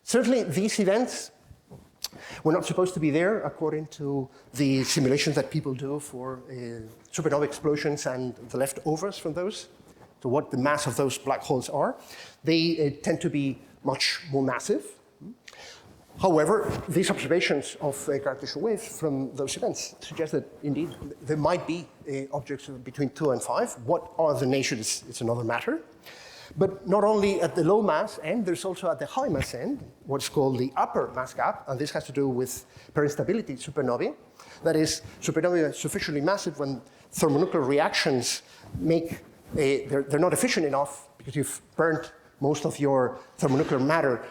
Certainly these events were not supposed to be there according to the simulations that people do for supernova explosions and the leftovers from those, to what the mass of those black holes are. They tend to be much more massive. However, these observations of gravitational waves from those events suggest that indeed there might be objects between 2 and 5. What are the nations is another matter. But not only at the low mass end, there's also at the high mass end, what's called the upper mass gap, and this has to do with pair instability supernovae. That is, supernovae are sufficiently massive when thermonuclear reactions make, they're not efficient enough because you've burnt most of your thermonuclear matter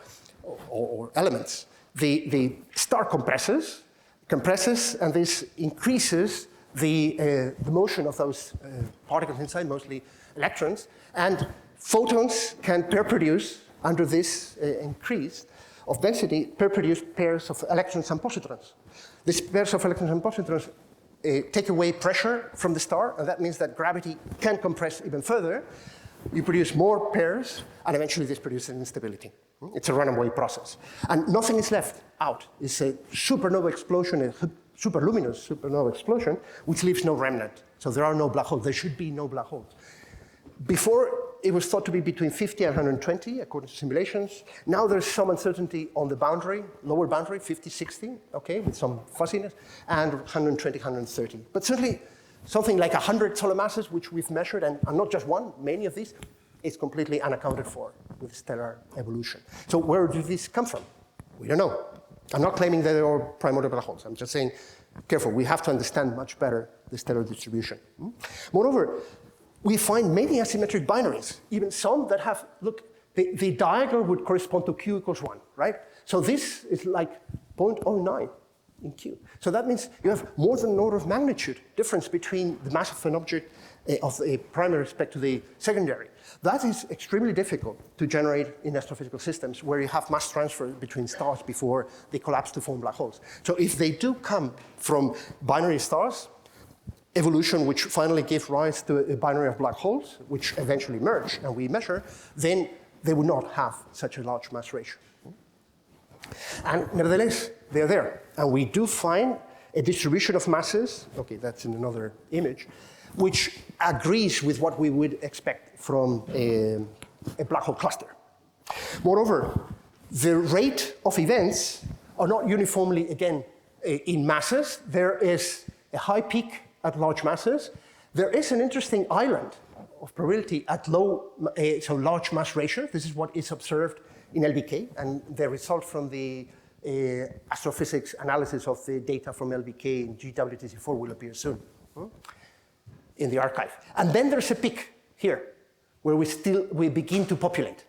or elements. The star compresses, and this increases the motion of those particles inside, mostly electrons, and photons can pair produce, under this increase of density, pair produce pairs of electrons and positrons. These pairs of electrons and positrons take away pressure from the star, and that means that gravity can compress even further. You produce more pairs, and eventually this produces instability. It's a runaway process. And nothing is left out. It's a supernova explosion, a superluminous supernova explosion, which leaves no remnant. So there are no black holes. There should be no black holes. Before, it was thought to be between 50 and 120, according to simulations. Now there's some uncertainty on the boundary, lower boundary, 50, 60, okay, with some fuzziness, and 120, 130. But certainly, something like 100 solar masses, which we've measured, and not just one, many of these, is completely unaccounted for with stellar evolution. So where do these come from? We don't know. I'm not claiming that they are primordial black holes. I'm just saying, careful, we have to understand much better the stellar distribution. Moreover, we find many asymmetric binaries, even some that have, look, the diagonal would correspond to Q equals 1, right? So this is like 0.09 in Q. So that means you have more than an order of magnitude difference between the mass of an object of a primary respect to the secondary. That is extremely difficult to generate in astrophysical systems where you have mass transfer between stars before they collapse to form black holes. So if they do come from binary stars, evolution which finally gave rise to a binary of black holes, which eventually merge and we measure, then they would not have such a large mass ratio. And nevertheless, they're there. And we do find a distribution of masses, okay, that's in another image, which agrees with what we would expect from a black hole cluster. Moreover, the rate of events are not uniformly, again, in masses. There is a high peak at large masses. There is an interesting island of probability at low, so large mass ratio. This is what is observed in LBK, and the result from the astrophysics analysis of the data from LBK in GWTC4 will appear soon in the archive. And then there's a peak here, where we begin to populate.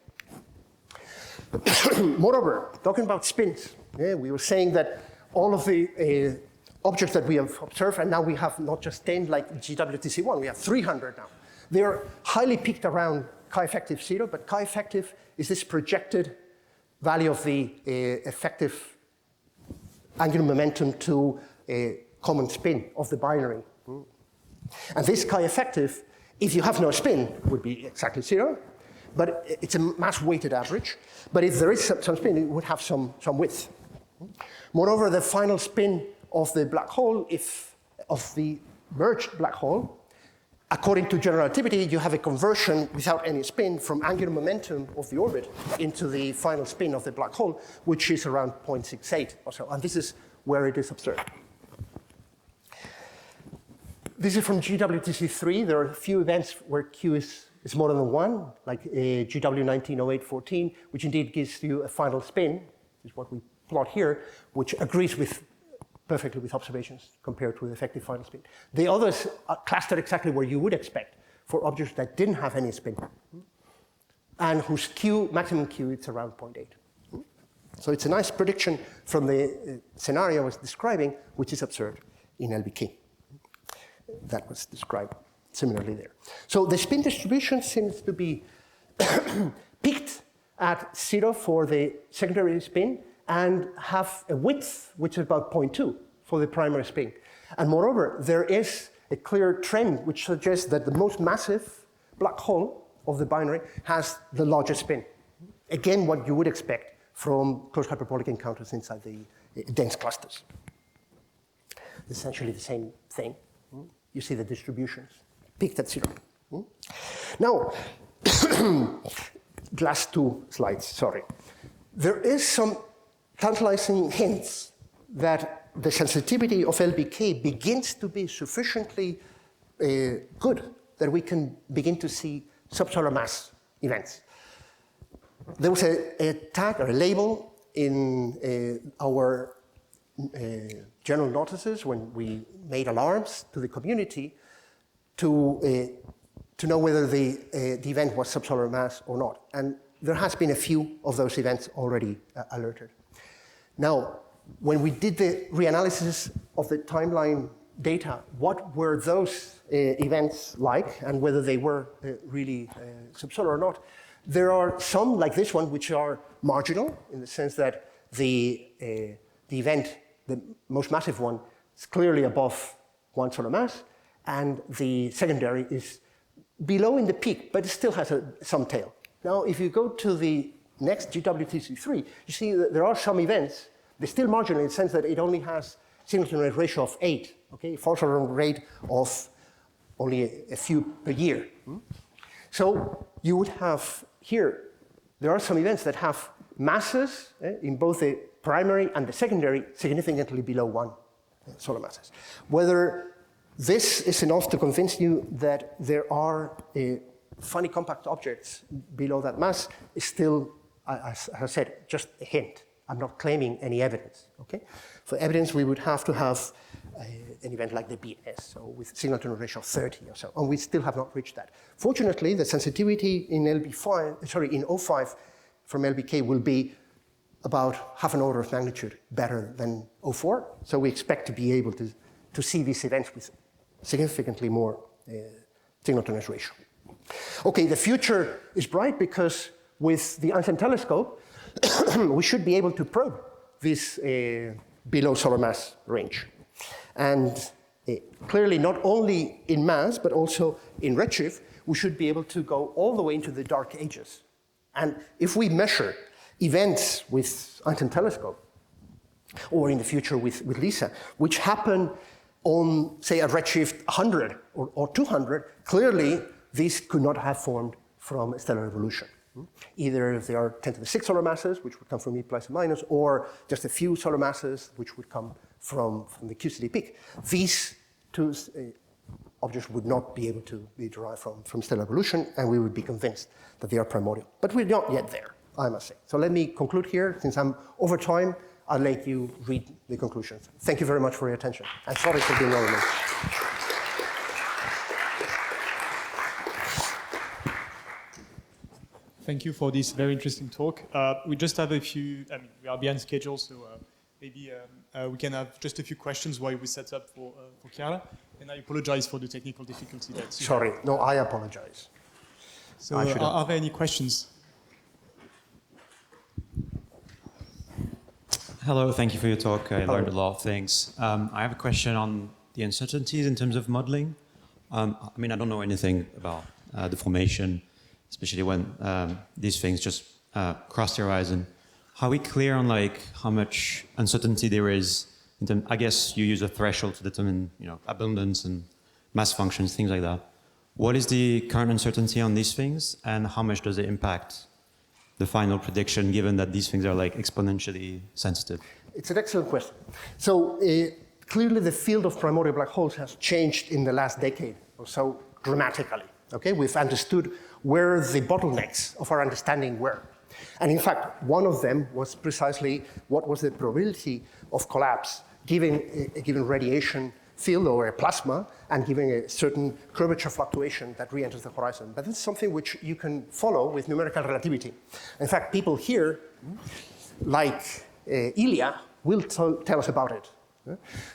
Moreover, talking about spins, we were saying that all of the objects that we have observed, and now we have not just 10 like GWTC1, we have 300 now. They are highly peaked around chi effective 0, but chi effective is this projected value of the effective angular momentum to a common spin of the binary. And this chi effective, if you have no spin, would be exactly 0, but it's a mass-weighted average. But if there is some spin, it would have some width. Moreover, the final spin of the black hole, of the merged black hole, according to general relativity, you have a conversion without any spin from angular momentum of the orbit into the final spin of the black hole, which is around 0.68 or so. And this is where it is observed. This is from GWTC3. There are a few events where Q is more than 1, like GW190814, which indeed gives you a final spin, which is what we plot here, which agrees perfectly with observations compared to the effective final spin. The others are clustered exactly where you would expect for objects that didn't have any spin, and whose Q, maximum Q, is around 0.8. So it's a nice prediction from the scenario I was describing, which is observed in LBK. That was described similarly there. So the spin distribution seems to be peaked at 0 for the secondary spin and have a width which is about 0.2 for the primary spin. And moreover, there is a clear trend which suggests that the most massive black hole of the binary has the largest spin. Again, what you would expect from close hyperbolic encounters inside the dense clusters. Essentially the same thing. You see the distributions peaked at 0. Now, last 2 slides, sorry. There is some tantalizing hints that the sensitivity of LBK begins to be sufficiently good that we can begin to see subsolar mass events. There was a tag or a label in our general notices when we made alarms to the community to know whether the event was subsolar mass or not. And there has been a few of those events already alerted. Now, when we did the reanalysis of the timeline data, what were those events like and whether they were really subsolar or not? There are some, like this one, which are marginal in the sense that the event, the most massive one, is clearly above 1 solar mass, and the secondary is below in the peak, but it still has some tail. Now, if you go to the next GWTC3, you see that there are some events. They're still marginal in the sense that it only has signal-to-noise ratio of 8, okay? False alarm rate of only a few per year. So you would have here, there are some events that have masses in both the primary and the secondary significantly below 1 solar masses. Whether this is enough to convince you that there are funny compact objects below that mass is still, as I said, just a hint. I'm not claiming any evidence, okay? For evidence, we would have to have an event like the BNS, so with signal-to-noise ratio of 30 or so, and we still have not reached that. Fortunately, the sensitivity in in O5 from LBK will be about half an order of magnitude better than O4, so we expect to be able to see these events with significantly more signal-to-noise ratio. Okay, the future is bright because with the Einstein telescope, we should be able to probe this below solar mass range. And clearly, not only in mass, but also in redshift, we should be able to go all the way into the dark ages. And if we measure events with Einstein telescope, or in the future with LISA, which happen on, say, a redshift 100 or 200, clearly these could not have formed from stellar evolution. Either if they are 10 to the 6 solar masses, which would come from E plus and minus, or just a few solar masses, which would come from the QCD peak. These two objects would not be able to be derived from stellar evolution, and we would be convinced that they are primordial. But we're not yet there, I must say. So let me conclude here. Since I'm over time, I'll let you read the conclusions. Thank you very much for your attention. And sorry for being over. Thank you for this very interesting talk. We just have a few, we are behind schedule, so maybe we can have just a few questions while we set up for Chiara. And I apologize for the technical difficulty that you Sorry, no, I apologize. So are there any questions? Hello, thank you for your talk. I learned a lot of things. I have a question on the uncertainties in terms of modeling. I mean, I don't know anything about the formation, especially when these things just cross the horizon. Are we clear on like how much uncertainty there is? I guess you use a threshold to determine, abundance and mass functions, things like that. What is the current uncertainty on these things, and how much does it impact the final prediction, given that these things are like exponentially sensitive? It's an excellent question. So clearly the field of primordial black holes has changed in the last decade or so dramatically. Okay, we've understood where the bottlenecks of our understanding were. And in fact, one of them was precisely what was the probability of collapse given a given radiation field or a plasma and giving a certain curvature fluctuation that re-enters the horizon. But this is something which you can follow with numerical relativity. In fact, people here, like Ilya, will tell us about it.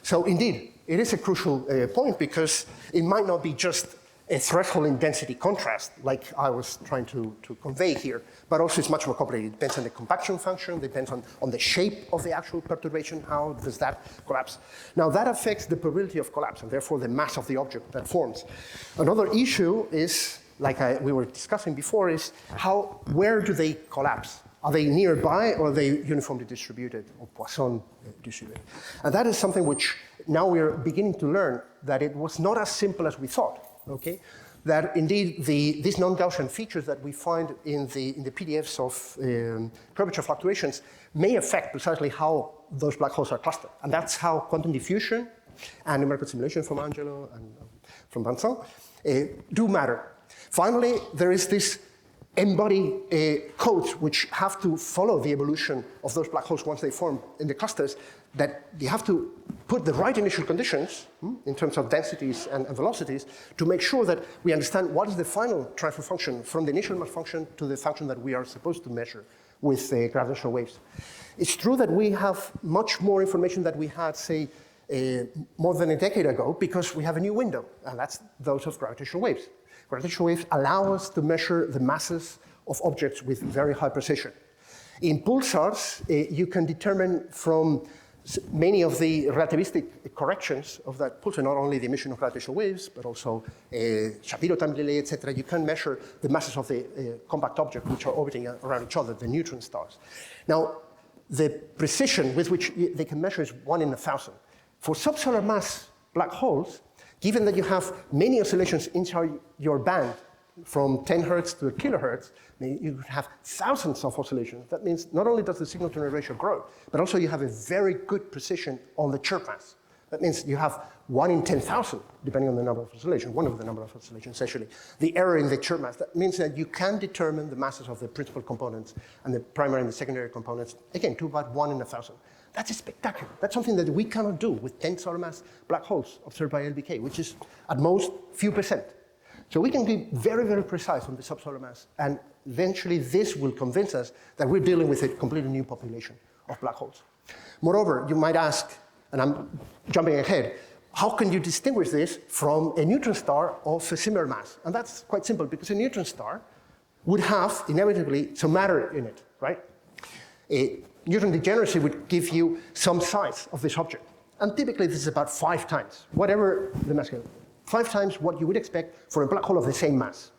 So indeed, it is a crucial point because it might not be just a threshold in density contrast, like I was trying to convey here, but also it's much more complicated. It depends on the compaction function, depends on the shape of the actual perturbation, how does that collapse. Now that affects the probability of collapse, and therefore the mass of the object that forms. Another issue is, like we were discussing before, is where do they collapse? Are they nearby, or are they uniformly distributed, or Poisson distributed? And that is something which now we are beginning to learn that it was not as simple as we thought. Okay, that indeed these non-Gaussian features that we find in the PDFs of curvature fluctuations may affect precisely how those black holes are clustered. And that's how quantum diffusion and numerical simulation from Angelo and from Vincent do matter. Finally, there is this embodied codes which have to follow the evolution of those black holes once they form in the clusters, that you have to put the right initial conditions in terms of densities and velocities to make sure that we understand what is the final transfer function from the initial mass function to the function that we are supposed to measure with gravitational waves. It's true that we have much more information than we had, say, more than a decade ago, because we have a new window, and that's those of gravitational waves. Gravitational waves allow us to measure the masses of objects with very high precision. In pulsars, you can determine from many of the relativistic corrections of that pulsar, not only the emission of gravitational waves, but also Shapiro time delay, etc. You can measure the masses of the compact objects which are orbiting around each other, the neutron stars. Now, the precision with which they can measure is 1 in 1,000. For subsolar mass black holes, given that you have many oscillations inside your band, from 10 hertz to a kilohertz, you have thousands of oscillations. That means not only does the signal-to-noise ratio grow, but also you have a very good precision on the chirp mass. That means you have 1 in 10,000, depending on the number of oscillations, one of the number of oscillations, essentially. The error in the chirp mass, that means that you can determine the masses of the principal components and the primary and the secondary components, again, to about 1 in 1,000. That's spectacular. That's something that we cannot do with 10 solar mass black holes observed by LBK, which is at most few percent. So we can be very, very precise on the subsolar mass, and eventually this will convince us that we're dealing with a completely new population of black holes. Moreover, you might ask, and I'm jumping ahead, how can you distinguish this from a neutron star of a similar mass? And that's quite simple, because a neutron star would have, inevitably, some matter in it, right? A neutron degeneracy would give you some size of this object. And typically, this is about 5 times, whatever the mass is. 5 times what you would expect for a black hole of the same mass.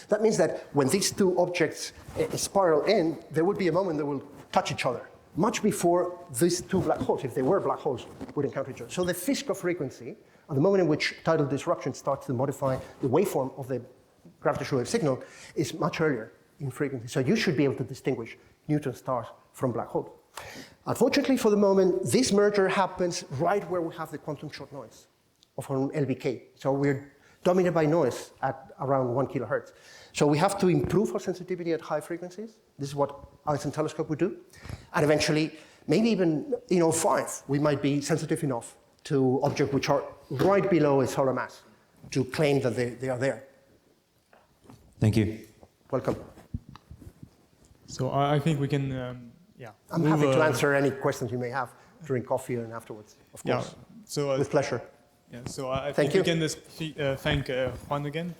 That means that when these two objects spiral in, there would be a moment they will touch each other, much before these two black holes, if they were black holes, would encounter each other. So the Fiske frequency, at the moment in which tidal disruption starts to modify the waveform of the gravitational wave signal, is much earlier. in frequency. So you should be able to distinguish neutron stars from black holes. Unfortunately, for the moment, this merger happens right where we have the quantum short noise of an LBK. So we're dominated by noise at around 1 kilohertz. So we have to improve our sensitivity at high frequencies. This is what Einstein telescope would do. And eventually, maybe even in 05, we might be sensitive enough to objects which are right below a solar mass to claim that they are there. Thank you. Welcome. So I think we can, I'm happy to answer any questions you may have during coffee and afterwards, of course. So with pleasure. Yeah, so I Thank think you. we can thank Juan again.